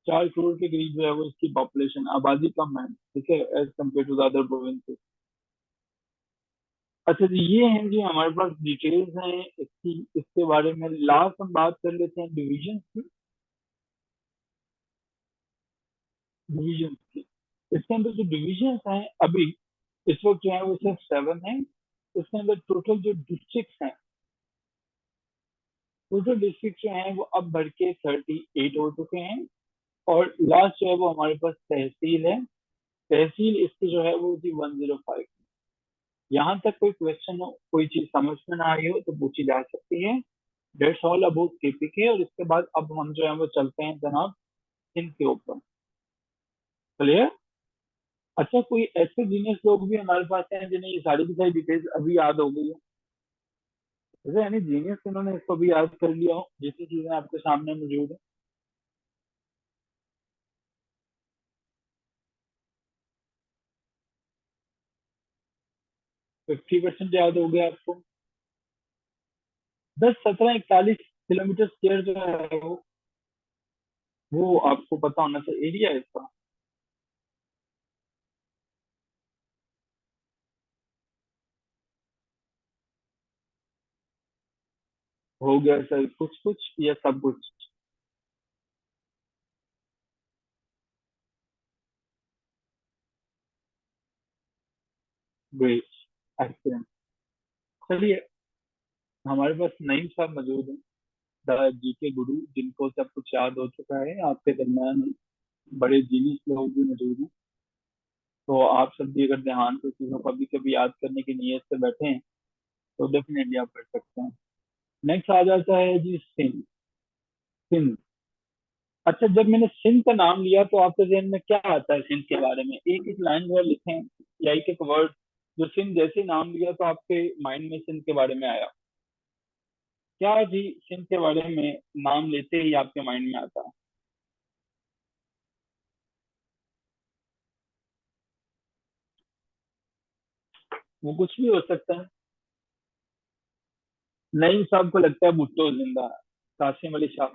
4 करोड़ के करीब जो है वो इसकी पॉपुलेशन, आबादी कम है, ठीक है, as compare to other provinces. अच्छा जी, ये हैं जी हमारे पास डिटेल्स हैं इसकी, इसके बारे में। लास्ट हम बात कर लेते हैं डिवीजन की। डिवीजन की, इसके अंदर जो डिविजन हैं अभी इस वक्त जो है वो सिर्फ 7 है। इसके अंदर टोटल जो डिस्ट्रिक्ट हैं, टोटल डिस्ट्रिक्ट जो हैं वो अब बढ़ के 38 हो चुके हैं। और लास्ट जो है वो हमारे पास तहसील है। तहसील इसकी जो है वो थी 105। यहाँ तक कोई क्वेश्चन हो, कोई चीज समझ में ना आई हो तो पूछी जा सकती है। That's all about KPK. और इसके बाद अब हम जो है वो चलते हैं जनाब इनके ऊपर। क्लियर? अच्छा, कोई ऐसे जीनियस लोग भी हमारे पास हैं जिन्हें ये सारी की सारी डिटेल्स अभी याद हो गई है? जैसे यानी जीनियस इन्होंने इसको भी याद कर लिया हो, जितनी चीजें आपके सामने मौजूद है। 50% याद हो गया आपको? 10, 17, 41 किलोमीटर स्क्वायर जो है वो आपको पता होना चाहिए एरिया है इसका। हो गया सर कुछ कुछ या सब कुछ? Great, excellent. चलिए, हमारे पास नईम साहब मौजूद हैं, द जीके गुरु, जिनको सब कुछ याद हो चुका है। आपके दरम्यान बड़े जीनियस लोग भी मौजूद हैं। तो आप सब भी अगर ध्यान से चीजों को कभी कभी याद करने की नीयत से बैठे हैं तो डेफिनेटली आप कर सकते हैं। नेक्स्ट आ जाता है जी सिंध। सिंध। अच्छा, जब मैंने सिंध का नाम लिया तो आपके जहन में क्या आता है सिंध के बारे में? एक एक लाइन जो लिखें या एक एक वर्ड जो सिंध जैसे ही नाम लिया तो आपके माइंड में सिंध के बारे में आया। क्या जी सिंध के बारे में नाम लेते ही आपके माइंड में आता है? वो कुछ भी हो सकता है। नईम साहब को लगता है भुट्टो जिंदा है। कासिम अली शाह।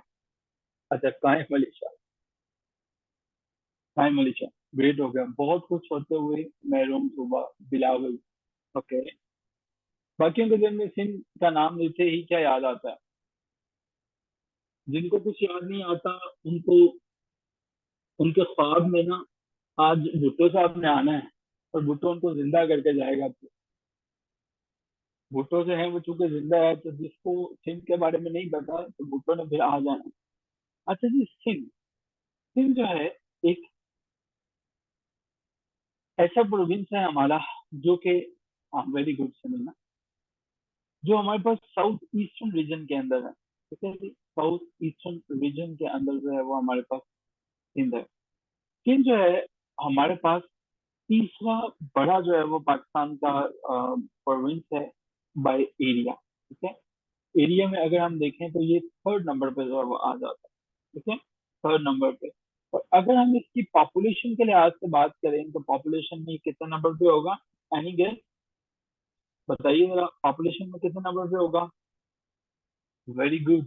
अच्छा, कायम अली शाह। कायम अली शाह। ग्रेट हो गया, बहुत कुछ होते हुए महरूम सुबह बिलावल। ओके। बाकियों के दिन में सिंध का नाम लेते ही क्या याद आता है? जिनको कुछ याद नहीं आता उनको, उनके ख्वाब में ना आज भुट्टो साहब ने आना है और भुट्टो उनको जिंदा करके जाएगा। भुट्टो जो है वो चूंकि जिंदा है तो जिसको सिंध के बारे में नहीं पता तो भुट्टो ने फिर आ जाना। अच्छा जी, सिंध। सिंध जो है एक ऐसा प्रोविंस है हमारा जो कि, हाँ वेरी गुड सुनील, जो हमारे पास साउथ ईस्टर्न रीजन के अंदर है। ठीक है जी, साउथ ईस्टर्न रीजन के अंदर जो है वो हमारे पास सिंध है। सिंध जो है हमारे पास तीसरा बड़ा जो है वो पाकिस्तान का प्रोविंस है बाय एरिया। ठीक है, एरिया में अगर हम देखें तो ये थर्ड नंबर पे जो है वो आ जाता है। ठीक है, थर्ड नंबर पे। और अगर हम इसकी पॉपुलेशन के लिहाज से बात करें तो पॉपुलेशन में कितने नंबर पे होगा? Any guess? बताइए जरा, पॉपुलेशन में कितने नंबर पे होगा? वेरी गुड,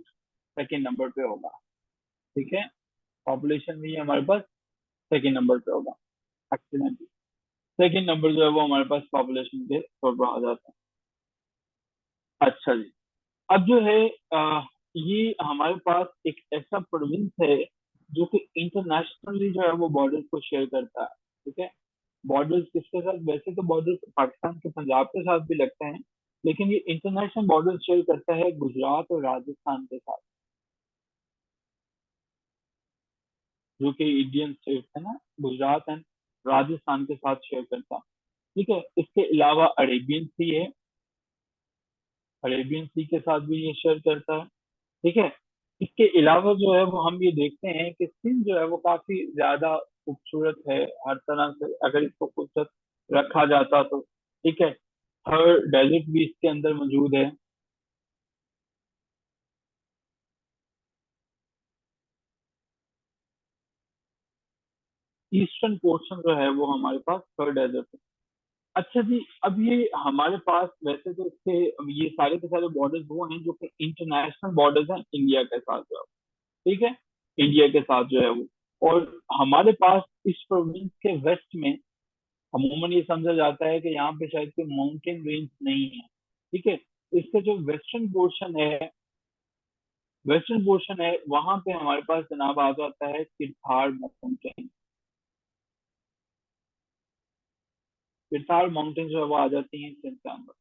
सेकेंड नंबर पे होगा। ठीक है, पॉपुलेशन में ये हमारे पास सेकेंड नंबर पे होगा। एक्सीलेंट। सेकेंड नंबर जो है वो हमारे पास पॉपुलेशन के तौर पर आ जाता है। अच्छा जी, अब जो है ये हमारे पास एक ऐसा प्रोविंस है जो कि इंटरनेशनली जो है वो बॉर्डर को शेयर करता है। ठीक है, बॉर्डर्स किसके साथ? वैसे तो बॉर्डर पाकिस्तान के पंजाब के साथ भी लगते हैं, लेकिन ये इंटरनेशनल बॉर्डर शेयर करता है गुजरात और राजस्थान के साथ, जो कि इंडियन स्टेट है ना, गुजरात एंड राजस्थान के साथ शेयर करता है। ठीक है, इसके अलावा अरेबियन सी है, अरेबियन सी के साथ भी ये शेयर करता है। ठीक है, इसके अलावा जो है वो हम ये देखते हैं कि सिंध जो है वो काफी ज्यादा खूबसूरत है हर तरह से, अगर इसको खूबसूरत रखा जाता तो। ठीक है, हर डेजर्ट भी इसके अंदर मौजूद है। ईस्टर्न पोर्शन जो है वो हमारे पास थर्ड डेजर्ट है। अच्छा जी, अब ये हमारे पास वैसे तो इसके ये सारे के सारे बॉर्डर्स वो हैं जो कि इंटरनेशनल बॉर्डर्स हैं इंडिया के साथ जो है, ठीक है, इंडिया के साथ जो है वो। और हमारे पास इस प्रोविंस के वेस्ट में अमूमन ये समझा जाता है कि यहाँ पे शायद कोई माउंटेन रेंज नहीं है, ठीक है। इसका जो वेस्टर्न पोर्शन है वहां पे हमारे पास जनाब आ जाता है किरथाड़ माउंटेन। किरथाड़ माउंटेन जो है वो आ जाती है सिंध के अंदर।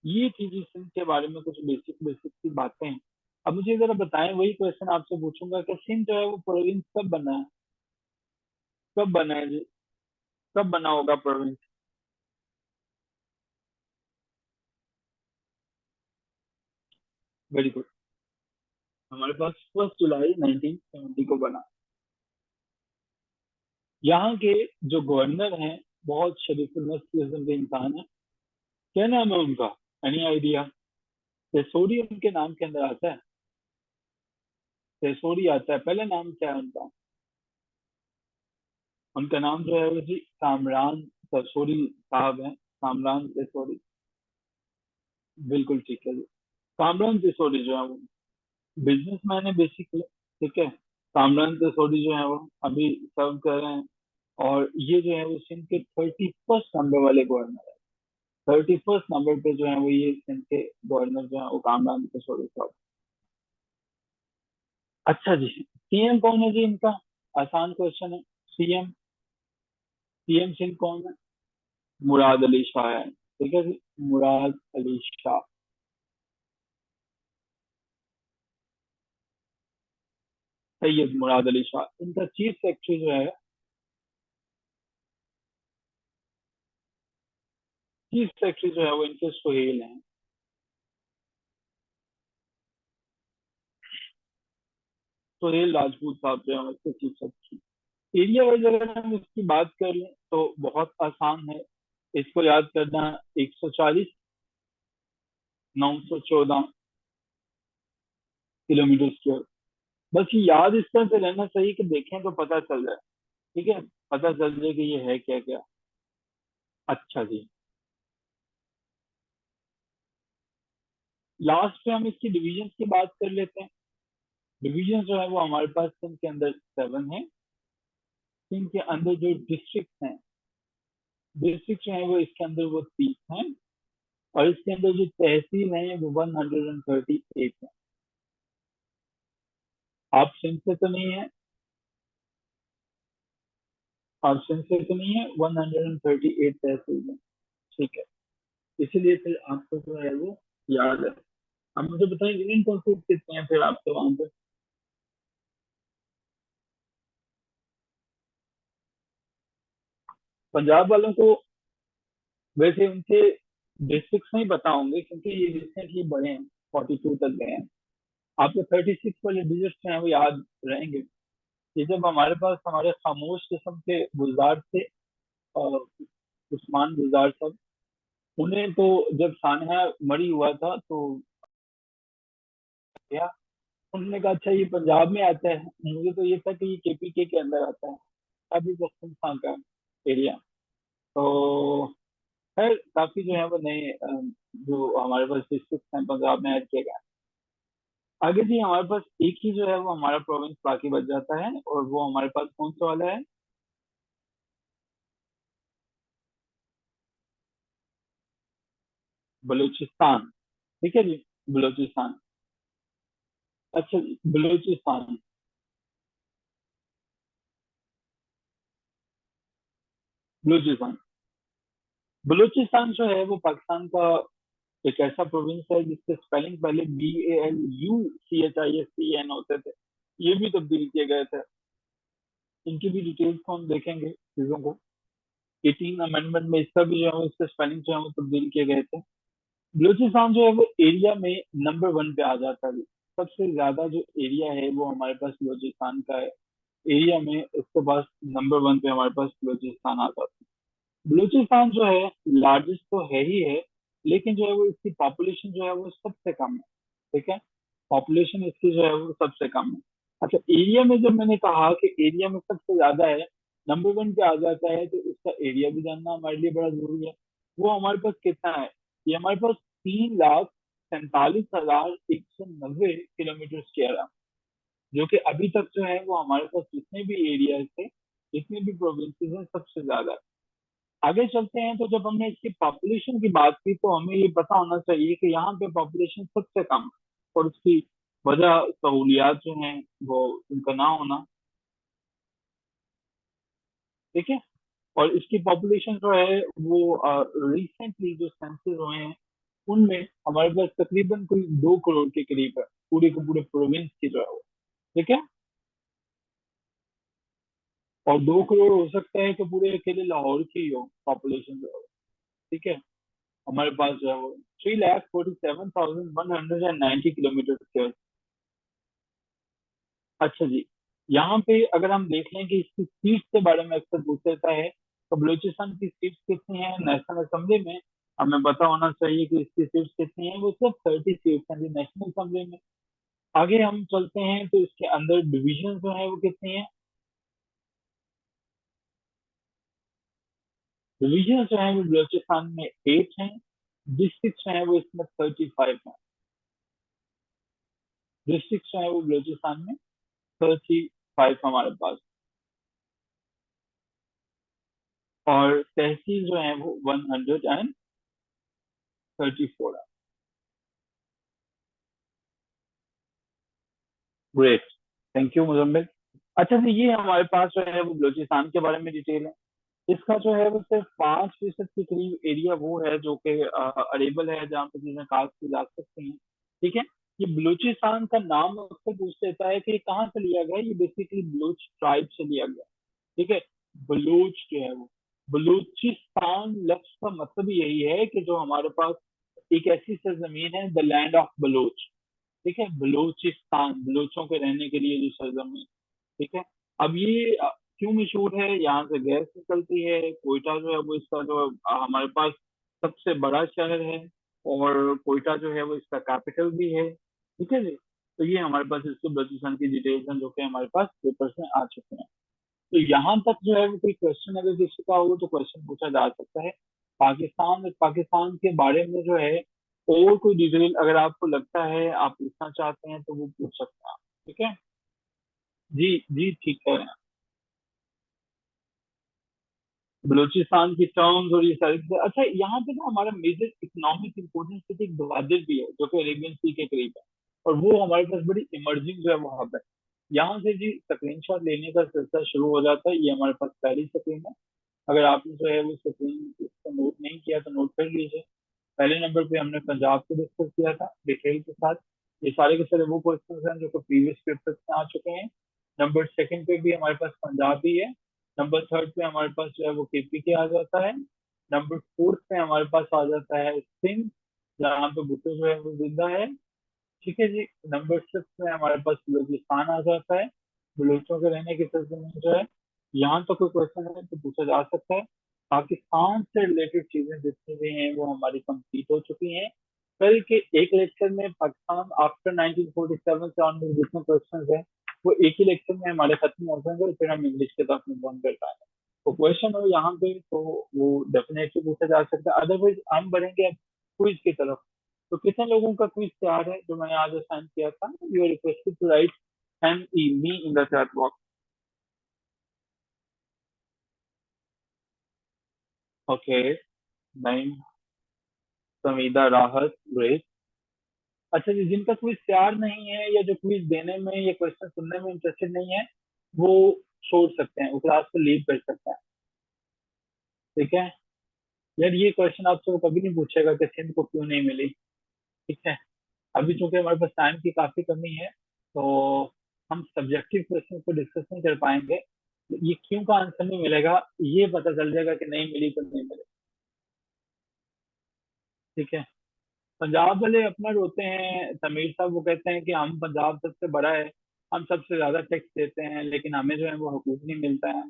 ये थी जी सिंध के बारे में कुछ बेसिक बेसिक सी बातें। अब मुझे जरा बताएं, वही क्वेश्चन आपसे पूछूंगा कि सिंध जो है वो प्रोविंस कब बना है? कब बना है जी? कब बना होगा प्रोविंस? Very good. हमारे पास 1 जुलाई 1970 को बना। यहाँ के जो गवर्नर हैं बहुत शरीफुल किस्म के इंसान है। क्या नाम है उनका? Any idea? सिसोड़ी उनके नाम के अंदर आता है। सिसोड़ी आता है, पहले नाम क्या है उनका? उनका नाम जो है वो जी कामरान सिसोड़ी साहब हैं। कामरान सिसोड़ी। बिल्कुल ठीक है जी। कामरान सिसोड़ी जो है वो बिजनेसमैन है बेसिकली, ठीक है। कामरान सिसोड़ी जो है वो अभी सर्व कर रहे हैं। और ये जो है वो सिंध के 31st नंबर वाले गवर्नर है। 31st नंबर पे जो है वो ये सिंध के गवर्नर जो है वो कामरान सिसोड़ी साहब। अच्छा जी, सीएम कौन है जी इनका? आसान क्वेश्चन है। सीएम। सीएम सिंध कौन है? मुराद अली शाह है, ठीक है जी। मुराद अली शाह। सैयद मुराद अली शाह इनका चीफ सेक्रेटरी जो है। चीफ सेक्रेटरी जो है वो इनके सुहेल हैं। सुहेल राजपूत साहब जो है इसके चीफ सेक्रेटरी। एरिया वाइज अगर हम इसकी बात कर लें तो बहुत आसान है इसको याद करना। 140 914 किलोमीटर स्क्वायर। बस ये याद इस तरह से रहना चाहिए कि देखें तो पता चल जाए, ठीक है। पता चल जाए कि ये है क्या क्या। अच्छा जी। लास्ट पे हम इसकी डिवीजन की बात कर लेते हैं। डिवीजन जो है वो हमारे पास सिंध के अंदर 7 है। सिंध के अंदर जो डिस्ट्रिक्ट हैं, डिस्ट्रिक्ट जो है वो इसके अंदर वो 30 हैं। और इसके अंदर जो तहसील है वो 138 है। आप सिंध से तो नहीं है? आप सिंध से तो नहीं है, 138 तहसील है, ठीक है। इसीलिए फिर आपको जो है वो याद है। अब मुझे बताएं यूनियन कौंसिल कितने हैं फिर आपके वहां पे? पंजाब वालों को वैसे उनके डिस्ट्रिक्ट नहीं पता होंगे क्योंकि ये रिसेंटली बढ़े हैं, 42 तक गए हैं। आपको 36 वाले डिजिट्स हैं वो याद रहेंगे। ये जब हमारे पास हमारे खामोश किस्म के गुलजार थे, उस्मान गुलजार साहब, उन्हें तो जब सानहा मरी हुआ था तो क्या उन्होंने कहा अच्छा ये पंजाब में आता है, मुझे तो ये था कि ये केपीके के अंदर आता है। अभी पख्तूनख्वा का एरिया। तो खैर काफी जो है वो नए जो हमारे पास डिस्ट्रिक्ट हैं पंजाब में ऐड किए गए हैं। आगे जी हमारे पास एक ही जो है वो हमारा प्रोविंस बाकी बच जाता है और वो हमारे पास कौन सा वाला है? बलूचिस्तान। ठीक है जी। बलूचिस्तान। अच्छा जी बलूचिस्तान। बलूचिस्तान। बलूचिस्तान जो है वो पाकिस्तान का एक ऐसा प्रोविंस है जिसके स्पेलिंग पहले BALUCHISTN होते थे। ये भी तब्दील किए गए थे। इनकी भी डिटेल्स को हम देखेंगे चीजों को। 18 अमेंडमेंट में इसका भी जो है इसके स्पेलिंग जो है वो तब्दील किए गए थे। बलूचिस्तान जो है वो एरिया में नंबर 1 पे आ जाता है। सबसे ज्यादा जो एरिया है वो हमारे पास बलूचिस्तान का है। एरिया में उसके पास नंबर 1 पे हमारे पास बलूचिस्तान आ जाता है। बलूचिस्तान जो है लार्जेस्ट तो है ही है, लेकिन जो है वो इसकी पॉपुलेशन जो है वो सबसे कम है, ठीक है। पॉपुलेशन इसकी जो है वो सबसे कम है। अच्छा एरिया में जब मैंने कहा कि एरिया में सबसे ज्यादा है, नंबर 1 पे आ जाता है, तो इसका एरिया भी जानना हमारे लिए बड़ा जरूरी है। वो हमारे पास कितना है? ये हमारे पास 3,47,190 किलोमीटर स्क्वायर है, जो कि अभी तक जो है वो हमारे पास जितने भी एरिया थे, जितने भी प्रोविंसेस हैं, सबसे ज्यादा है। आगे चलते हैं तो जब हमने इसकी पॉपुलेशन की बात की तो हमें ये पता होना चाहिए कि यहाँ पे पॉपुलेशन सबसे कम है, और उसकी वजह सहूलियात जो हैं वो उनका ना होना। ठीक है। और इसकी पॉपुलेशन जो है वो रिसेंटली जो सेंसस हुए हैं उनमें हमारे पास तकरीबन कोई 2 करोड़ के करीब है, पूरे के पूरे प्रोविंस की जो है वो। ठीक है। और 2 करोड़ हो सकता है कि पूरे अकेले लाहौर की ही हो पॉपुलेशन जो है वो। ठीक है। हमारे पास जो है वो 3,47,190 किलोमीटर स्क्वायर। अच्छा जी। यहाँ पे अगर हम देख लें कि इसकी सीट्स के बारे में अक्सर पूछ लेता है, तो बलूचिस्तान की सीट्स कितनी है नेशनल असेंबली में? हमें पता होना चाहिए कि इसकी सीट्स कितनी है, वो सिर्फ 30 सीट्स हैं जी नेशनल असेंबली में। आगे हम चलते हैं तो इसके अंदर डिवीजन जो है वो कितनी है? डिवीजन जो है वो बलूचिस्तान में 8 हैं। डिस्ट्रिक्ट जो है वो इसमें 35 है। डिस्ट्रिक्ट जो है वो बलूचिस्तान में 35 हमारे पास। और तहसील जो है वो 134 है। ग्रेट। Thank you Muzammil. अच्छा जी, ये हमारे पास जो है वो बलूचिस्तान के बारे में डिटेल है। इसका जो है वो सिर्फ 5% के करीब एरिया वो है जो कि अरेबल है, जहाँ पे चीजें कास्ट की जा सकती हैं। ठीक है। ये बलूचिस्तान का नाम अक्सर पूछ लेता है कि ये कहाँ से लिया गया। ये बेसिकली बलूच ट्राइब से लिया गया। ठीक है। बलूच जो है वो, बलूचिस्तान लफ्ज का मतलब यही है कि जो हमारे पास एक ऐसी सरजमीन है, द लैंड ऑफ बलूच। ठीक है। बलूचिस्तान बलूचों के रहने के लिए जो सरजमीन। ठीक है। अब ये क्यों मशहूर है? यहाँ से गैस निकलती है। कोयटा जो है वो इसका जो हमारे पास सबसे बड़ा शहर है, और कोयटा जो है वो इसका कैपिटल भी है। ठीक है जी। तो ये हमारे पास इसके बलूचिस्तान की डिटेल्स हैं जो कि हमारे पास पेपर्स में आ चुके हैं। तो यहाँ तक जो है वो कोई क्वेश्चन अगर किसी का हो तो क्वेश्चन पूछा जा सकता है। पाकिस्तान पाकिस्तान के बारे में जो है और कोई डिटेल अगर आपको लगता है आप पूछना चाहते हैं तो वो पूछ सकते हैं आप। ठीक है। जी जी, ठीक है। बलूचिस्तान की टर्म्स और ये सारी चीजें। अच्छा, यहाँ पे ना हमारा major economic importance city Gwadar भी है जो कि अरेबियन सी के करीब है, और वो हमारे पास बड़ी इमर्जिंग जो है वो हब है। यहाँ से जी स्क्रीनशॉट लेने का सिलसिला शुरू हो जाता है। ये हमारे पास पहली स्क्रीन है। अगर आपने जो है वो स्क्रीन को नोट नहीं किया तो नोट कर लीजिए। पहले नंबर पे हमने पंजाब को डिस्कस किया था डिटेल के साथ। ये सारे के सारे वो क्वेश्चन हैं जो कि प्रीवियस पेपर्स में आ चुके हैं। नंबर सेकंड पे भी हमारे पास पंजाब ही है। नंबर थर्ड पे हमारे पास जो है वो केपी के आ जाता है। नंबर फोर्थ पे हमारे पास आ जाता है सिंध, जहाँ पे भुट्टो जो है वो जिंदा है। ठीक है जी। नंबर सिक्स में हमारे पास बलूचिस्तान आ जाता है। बलूचों के रहने की सरजमीन जो है। यहाँ तो कोई क्वेश्चन है तो पूछा जा सकता है। पाकिस्तान से रिलेटेड चीजें जितनी भी हैं वो हमारी कंप्लीट हो चुकी हैं। कल के एक लेक्चर में पाकिस्तान आफ्टर 1947 से ऑन जितने क्वेश्चन हैं वो एक ही लेक्चर में हमारे खत्म हो जाएंगे, और फिर हम इंग्लिश के तरफ मूव ऑन कर पाएंगे। तो क्वेश्चन हो यहाँ पे तो वो डेफिनेटली पूछा जा सकता है। अदरवाइज हम बढ़ेंगे अब क्विज की तरफ। तो कितने लोगों का क्विज तैयार है जो मैंने आज असाइन किया था? You are requested to write M E me in the chat box. Okay. Nine, Samida, Rahat, great. अच्छा जी, जिनका क्विज तैयार नहीं है या जो क्विज देने में या क्वेश्चन सुनने में इंटरेस्टेड नहीं है, वो छोड़ सकते हैं, वो क्लास को लीव कर सकते हैं। ठीक है। यार ये क्वेश्चन आपसे वो कभी नहीं पूछेगा कि सिंध को क्यों नहीं मिली। ठीक है। अभी चूंकि हमारे पास टाइम की काफी कमी है, तो हम सब्जेक्टिव क्वेश्चन को डिस्कस नहीं कर पाएंगे। ये क्यों का आंसर नहीं मिलेगा, ये पता चल जाएगा कि नहीं मिली तो नहीं मिली। ठीक है। पंजाब वाले अपना रोते हैं तमीर साहब, वो कहते हैं कि हम पंजाब सबसे बड़ा है, हम सबसे ज्यादा टैक्स देते हैं, लेकिन हमें जो है वो हकूक नहीं मिलता है।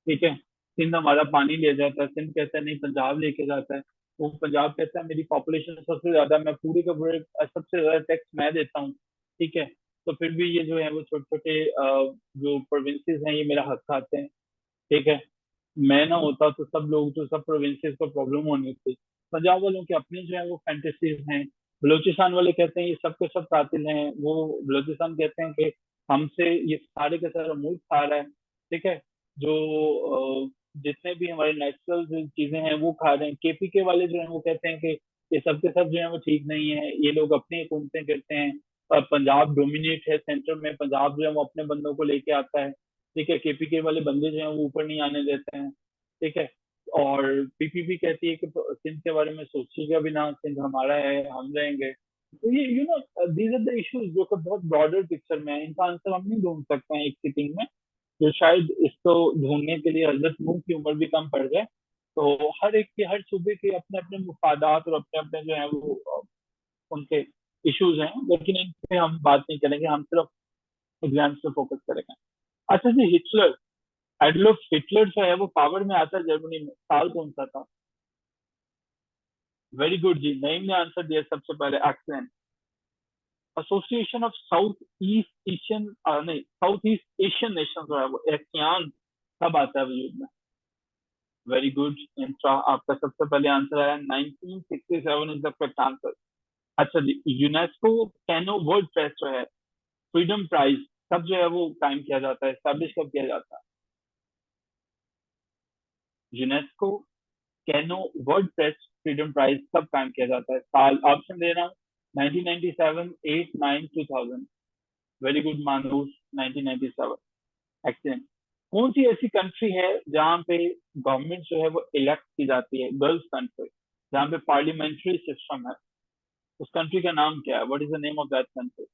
ठीक है। सिंध हमारा पानी ले जाता है, सिंध कहता है नहीं पंजाब लेके जाता है। वो पंजाब कहता है मेरी पॉपुलेशन सबसे ज्यादा, मैं पूरे के पूरे सबसे ज्यादा टैक्स मैं देता हूँ। ठीक है। तो फिर भी ये जो है वो छोटे छोटे जो प्रोविंसेस हैं ये मेरा हक खाते हैं। ठीक है। मैं ना होता तो सब लोग जो सब प्रोविंसेस को प्रॉब्लम होनी थी। पंजाब वालों की अपनी जो है वो फैंटेसीज हैं। बलूचिस्तान वाले कहते हैं ये सब के सब कातिल हैं। वो बलूचिस्तान कहते हैं कि हमसे ये सारे के सारे मुल्क खा रहा है। ठीक है। जो जितने भी हमारे नेचुरल चीजें हैं वो खा रहे हैं। केपीके वाले जो है वो कहते हैं कि ये सब के सब जो है वो ठीक नहीं है, ये लोग अपनी हुकूमतें करते हैं और पंजाब डोमिनेट है सेंटर में, पंजाब जो है वो अपने बंदों को लेके आता है। ठीक है। केपीके वाले बंदे जो है वो ऊपर नहीं आने देते हैं। ठीक है। और पीपीपी कहती है कि सिंध के बारे में सोचिएगा भी ना, सिंध हमारा है, हम रहेंगे। तो ये दीज आर द इश्यूज जो कि बहुत ब्रॉडर पिक्चर में है, इनका आंसर हम नहीं ढूंढ सकते हैं एक सिटिंग में। तो शायद इसको ढूंढने के लिए हजरत नूह की उम्र भी कम पड़ जाए। तो हर एक के, हर सूबे के अपने अपने मुफादात और अपने अपने जो है वो उनके इश्यूज हैं, लेकिन इन पे हम बात नहीं करेंगे, हम सिर्फ एग्जाम्स पे फोकस करेंगे। अच्छा जी, हिटलर, एडोल्फ हिटलर जो है वो पावर में आता है जर्मनी में, साल कौन सा था? वेरी गुड जी, नईम ने आंसर दिया सबसे पहले, accent. Association of south east Asian, नहीं, साउथ ईस्ट एशियन नेशन जो है वो एशियान कब आता है वजूद में? वेरी गुड इंट्रा, आपका सबसे पहले आंसर आया 1967 इज द करेक्ट आंसर। अच्छा जी, यूनेस्को कैनो वर्ल्ड फेस्ट जो है, फ्रीडम प्राइज, कब जो है वो कायम किया जाता है, स्टैब्लिश कब किया जाता है? यूनेस्को कैनो वर्ल्ड फेस्ट फ्रीडम प्राइज कब कायम किया जाता है? साल ऑप्शन दे रहा हूँ, 1997, 8, 9, 2000। वेरी गुड मानूस, 1997। एक्सेलेंट। कौन सी ऐसी कंट्री है जहाँ पे गवर्नमेंट जो है वो इलेक्ट की जाती है, गर्ल्स कंट्री, जहाँ पे पार्लियामेंट्री सिस्टम है? उस कंट्री का नाम क्या है? What is the name of that country?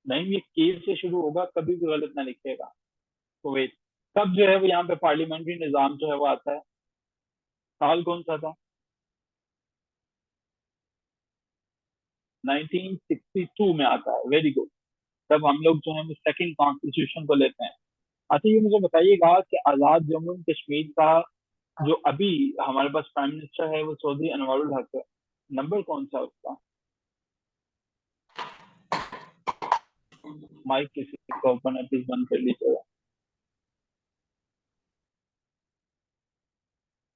नहीं, ये केव से शुरू होगा, कभी भी गलत ना लिखेगा। कुवैत। तब जो है वो यहाँ पे पार्लियामेंट्री निजाम जो है वो आता है, साल कौन सा था? 1962 में आता है। Very good. तब हम लोग जो है वो सेकंड कॉन्स्टिट्यूशन को लेते हैं। अच्छा, ये मुझे बताइएगा कि आजाद जम्मू एंड कश्मीर का जो अभी हमारे पास प्राइम मिनिस्टर है वो चौधरी अनवरुल हक है, नंबर कौन सा है उसका? माइक किसी का ओपन है, प्लीज बंद कर लीजिएगा।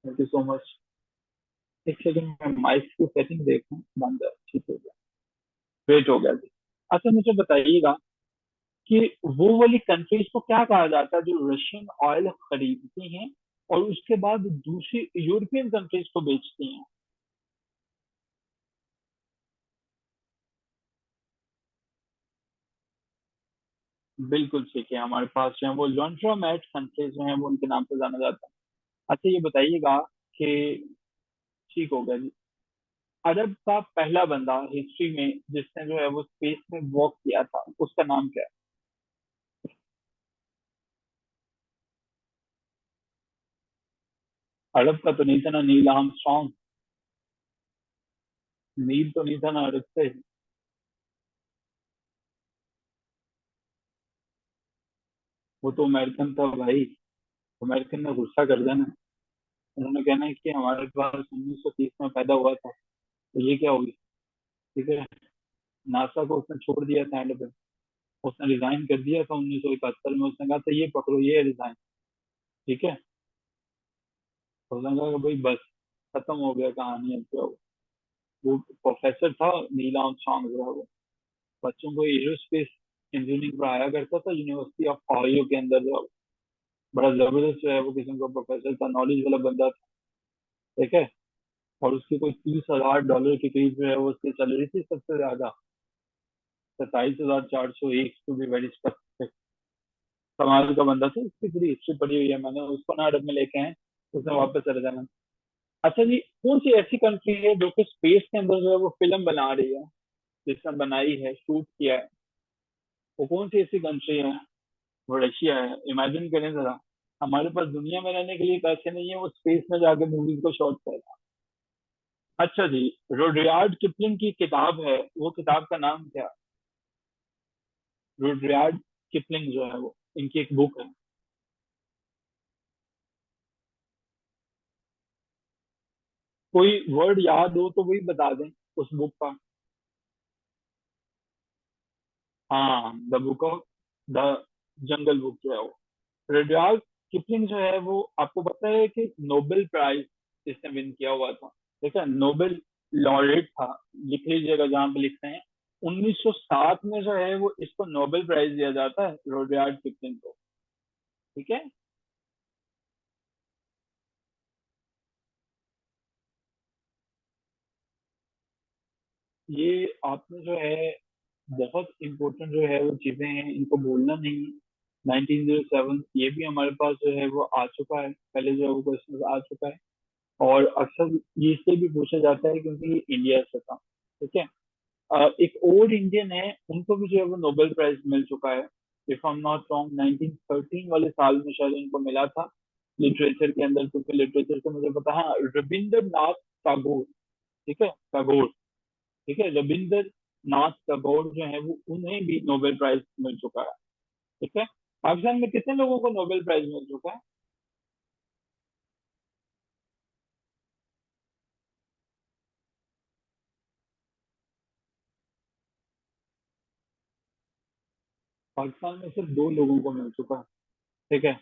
Thank you so much. एक सेकंड में माइक की सेटिंग देखूं, बंद है, ठीक हो गया, वेट हो गया जी। अच्छा, मुझे बताइएगा कि वो वाली कंट्रीज को क्या कहा जाता है जो रशियन ऑयल खरीदती हैं और उसके बाद दूसरी यूरोपियन कंट्रीज को बेचती हैं? बिल्कुल ठीक है, हमारे पास जो है वो लॉन्ड्रोमैट कंट्रीज जो है वो उनके नाम से जाना जाता है। अच्छा, ये बताइएगा कि, ठीक हो गया जी, अरब का पहला बंदा हिस्ट्री में जिसने जो है वो स्पेस में वॉक किया था, उसका नाम क्या है? अरब का तो नहीं था ना, नील आर्मस्ट्रॉन्ग। नील तो नहीं था ना अरब से। वो तो अमेरिकन था भाई। अमेरिकन ने गुस्सा कर दिया ना। उन्होंने कहना है कि हमारे पास 1930 में पैदा हुआ था, तो ये क्या होगी? ठीक है। नासा को उसने छोड़ दिया था एंड पे। उसने रिजाइन कर दिया था 1971 में, उसने कहा था ये पकड़ो, ये रिजाइन। ठीक है। तो उसने कहा कि भाई बस, खत्म हो गया कहानी, अब क्या हो। वो प्रोफेसर था नील आर्मस्ट्रॉन्ग जो है वो, बच्चों को एरोस्पेस इंजीनियरिंग पढ़ाया करता था यूनिवर्सिटी ऑफ ओहायो के अंदर जो है। बड़ा जबरदस्त जो है वो किस्म का प्रोफेसर था, नॉलेज वाला बंदा था। ठीक है। और उसकी कोई $30,000 के करीब जो है वो उसकी सैलरी थी, सबसे ज्यादा 27,401 टू बी वेरी स्पेसिफिक। कमाल का बंदा था, उसकी पूरी हिस्ट्री पढ़ी हुई है मैंने, उसको ना अरब में लेके आए, उसने वापस चले जाना। अच्छा जी, कौन सी ऐसी कंट्री है जो कि स्पेस के अंदर जो है वो फिल्म बना रही है, जिसने बनाई है, शूट किया है, वो कौन सी ऐसी कंट्री है? वो रशिया है। इमेजिन करें जरा, हमारे पास दुनिया में रहने के लिए पैसे नहीं है, वो स्पेस में जाके मूवीज को शॉट करेगा। अच्छा जी, रुडयार्ड किपलिंग की किताब है, वो किताब का नाम क्या? रुडयार्ड किपलिंग जो है वो, इनकी एक बुक है। कोई वर्ड याद हो तो वही बता दें उस बुक का। हाँ, the book of the jungle book जो है वो। रुडयार्ड किपलिंग जो है वो, आपको पता है कि नोबेल प्राइज इसने विन किया हुआ था? ठीक है, नोबेल लॉरेट था, लिख लीजिएगा जहाँ पे लिखते हैं। 1907 में जो है वो इसको नोबेल प्राइज दिया जाता है, रुडयार्ड किपलिंग को। ठीक है। ये आपने जो है बहुत इंपॉर्टेंट जो है वो चीजें हैं, इनको भूलना नहीं। 1907 ये भी हमारे पास जो है वो आ चुका है, पहले जो है वो क्वेश्चन आ चुका है। और अक्सर ये इससे भी पूछा जाता है क्योंकि ये इंडिया से था। ठीक है। एक और इंडियन है, उनको भी जो है वो नोबेल प्राइज मिल चुका है। If I am not wrong 1913 वाले साल में शायद उनको मिला था, लिटरेचर के अंदर, क्योंकि लिटरेचर से मुझे पता है, रविंद्रनाथ टैगोर। ठीक है, टैगोर। ठीक है, रविंद्रनाथ टैगोर जो है वो, उन्हें भी नोबेल प्राइज मिल चुका है। ठीक है। पाकिस्तान में कितने लोगों को नोबेल प्राइज मिल चुका है? पाकिस्तान में सिर्फ 2 लोगों को मिल चुका है। ठीक है।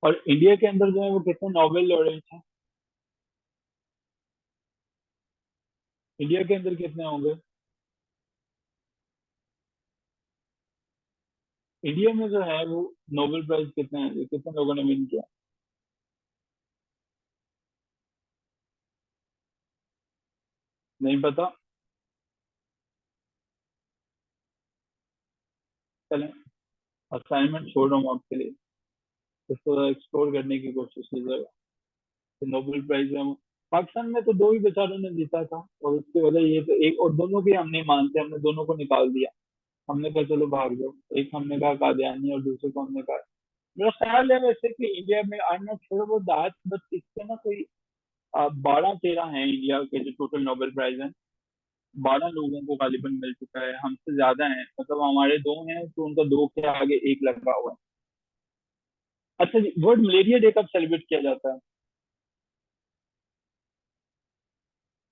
और इंडिया के अंदर जो है वो कितने नोबेल लॉरेट हैं? इंडिया के अंदर कितने होंगे? इंडिया में जो है वो नोबेल प्राइज कितने हैं, कितने लोगों ने विन किया? नहीं पता? चलें, असाइनमेंट छोड़ रहा हूँ आपके लिए, इसको एक्सप्लोर करने की कोशिश कीजिएगा। तो नोबेल प्राइज में पाकिस्तान में तो 2 ही बेचारों ने जीता था, और उसकी वजह ये तो एक, और दोनों की हम नहीं मानते, हमने दोनों को निकाल दिया। हमने कहा चलो भाग जाओ, एक हमने कहा कादियानी और दूसरे को हमने कहा। मेरा ख्याल है वैसे कि इंडिया में, I am not sure about that, but इससे ना कोई 12-13 हैं इंडिया के जो टोटल नोबेल प्राइज हैं। 12 लोगों को गालिबन मिल चुका है, हमसे ज्यादा है, मतलब हमारे 2 हैं तो उनका 2 के आगे 1 लगा हुआ है। अच्छा जी, वर्ल्ड मलेरिया डे कब सेलिब्रेट किया जाता है?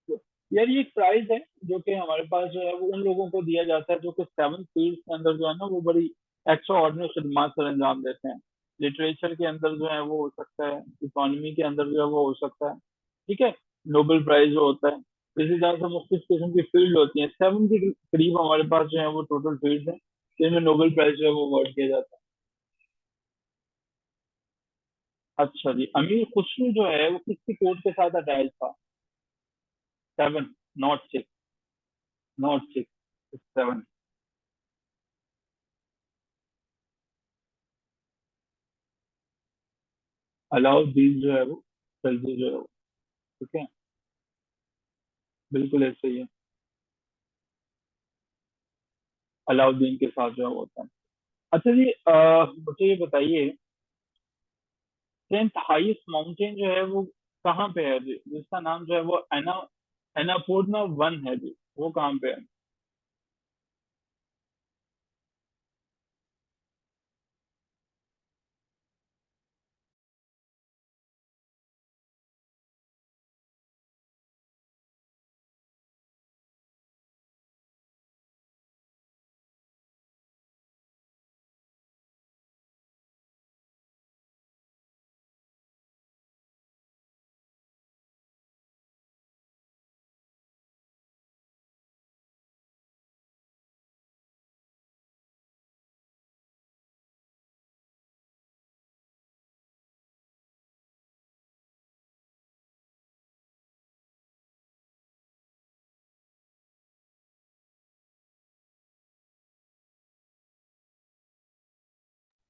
तो यार ये एक प्राइज है जो कि हमारे पास जो है वो उन लोगों को दिया जाता है जो कि 7 फील्ड के अंदर जो है ना वो बड़ी एक्स्ट्रा ऑर्डिनरी खिदमात सर अंजाम देते हैं। लिटरेचर के अंदर जो है वो हो सकता है, इकोनॉमी के अंदर जो है वो हो सकता है। ठीक है। नोबेल प्राइज जो होता है, इसी तरह से मुख्तलिफ किस्म की फील्ड होती है, 7 के करीब हमारे पास जो है वो टोटल फील्ड है जिनमें नोबेल प्राइज जो है वो अवार्ड किया जाता है। अच्छा जी, अमीर खुसरो जो है वो किसकी कोर्ट के साथ अटैच था? 7, नॉट 6, नॉट 6, 7। अलाउद्दीन जो है वो खिलजी जो है वो। ठीक है, बिल्कुल ऐसे ही है। अलाउद्दीन के साथ जो है वो होता है। अच्छा जी, मुझे ये बताइए, 10th हाईएस्ट माउंटेन जो है वो कहाँ पे है जी, जिसका नाम जो है वो एनापूर्ना वन है जी, वो कहाँ पे है?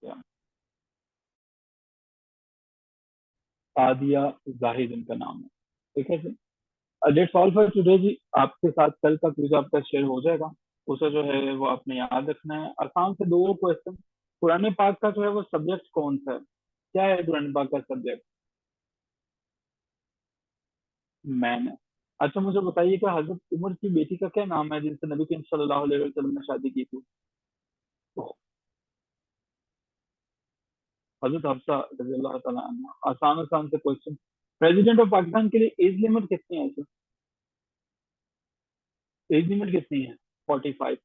क्या? सादिया जाहिद इनका नाम है। ठीक है जी। दैट्स ऑल फॉर टुडे जी। आपके साथ कल का क्विज आपका शेयर हो जाएगा, उसे जो है वो आपने याद रखना है। आसान से 2 क्वेश्चन। कुरान पाक का जो है वो सब्जेक्ट कौन सा है? क्या है कुरान पाक का सब्जेक्ट? मैंने। अच्छा मुझे बताइए कि हजरत उमर की बेटी का क्या नाम है जिनसे नबी करीम सल्लल्लाहु अलैहि वसल्लम ने शादी की थी? तो हजरत हफ्सा रजी अल्लाह तआला अन्हा। आसान आसान से क्वेश्चन। प्रेसिडेंट ऑफ पाकिस्तान के लिए एज लिमिट कितनी है? एज लिमिट कितनी है? 45।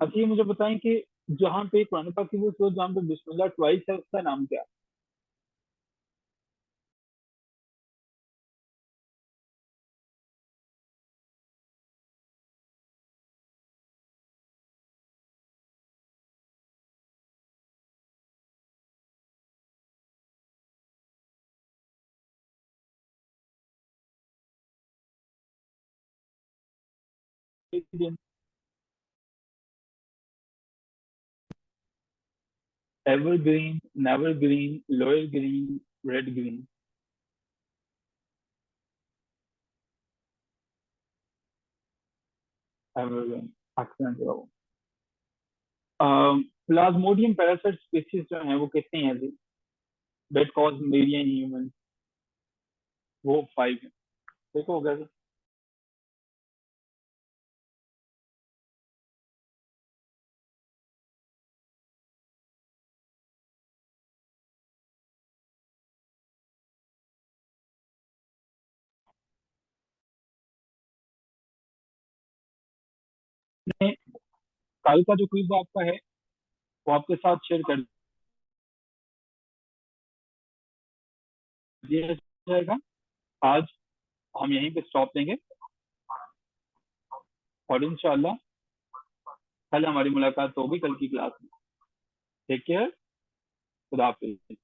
अच्छा ये मुझे बताएं कि जहाँ पे कुरान पाक की वो सूरत जहाँ पे बिस्मिल्लाह ट्वाइस है, उसका नाम क्या है? Evergreen, nevergreen, lower green, red green. Evergreen. Excellent जवाब। प्लाज्मोडियम पैरासाइट स्पीसीज जो है वो कितनी है जी? That cause malaria in human. वो 5 है। देखो हो गया सर। मैंने कल का जो क्विज आपका है वो आपके साथ शेयर कर दिया जाएगा। आज हम यहीं पे स्टॉप देंगे और इंशाल्लाह कल हमारी मुलाकात होगी कल की क्लास में। Take care. खुदा हाफिज।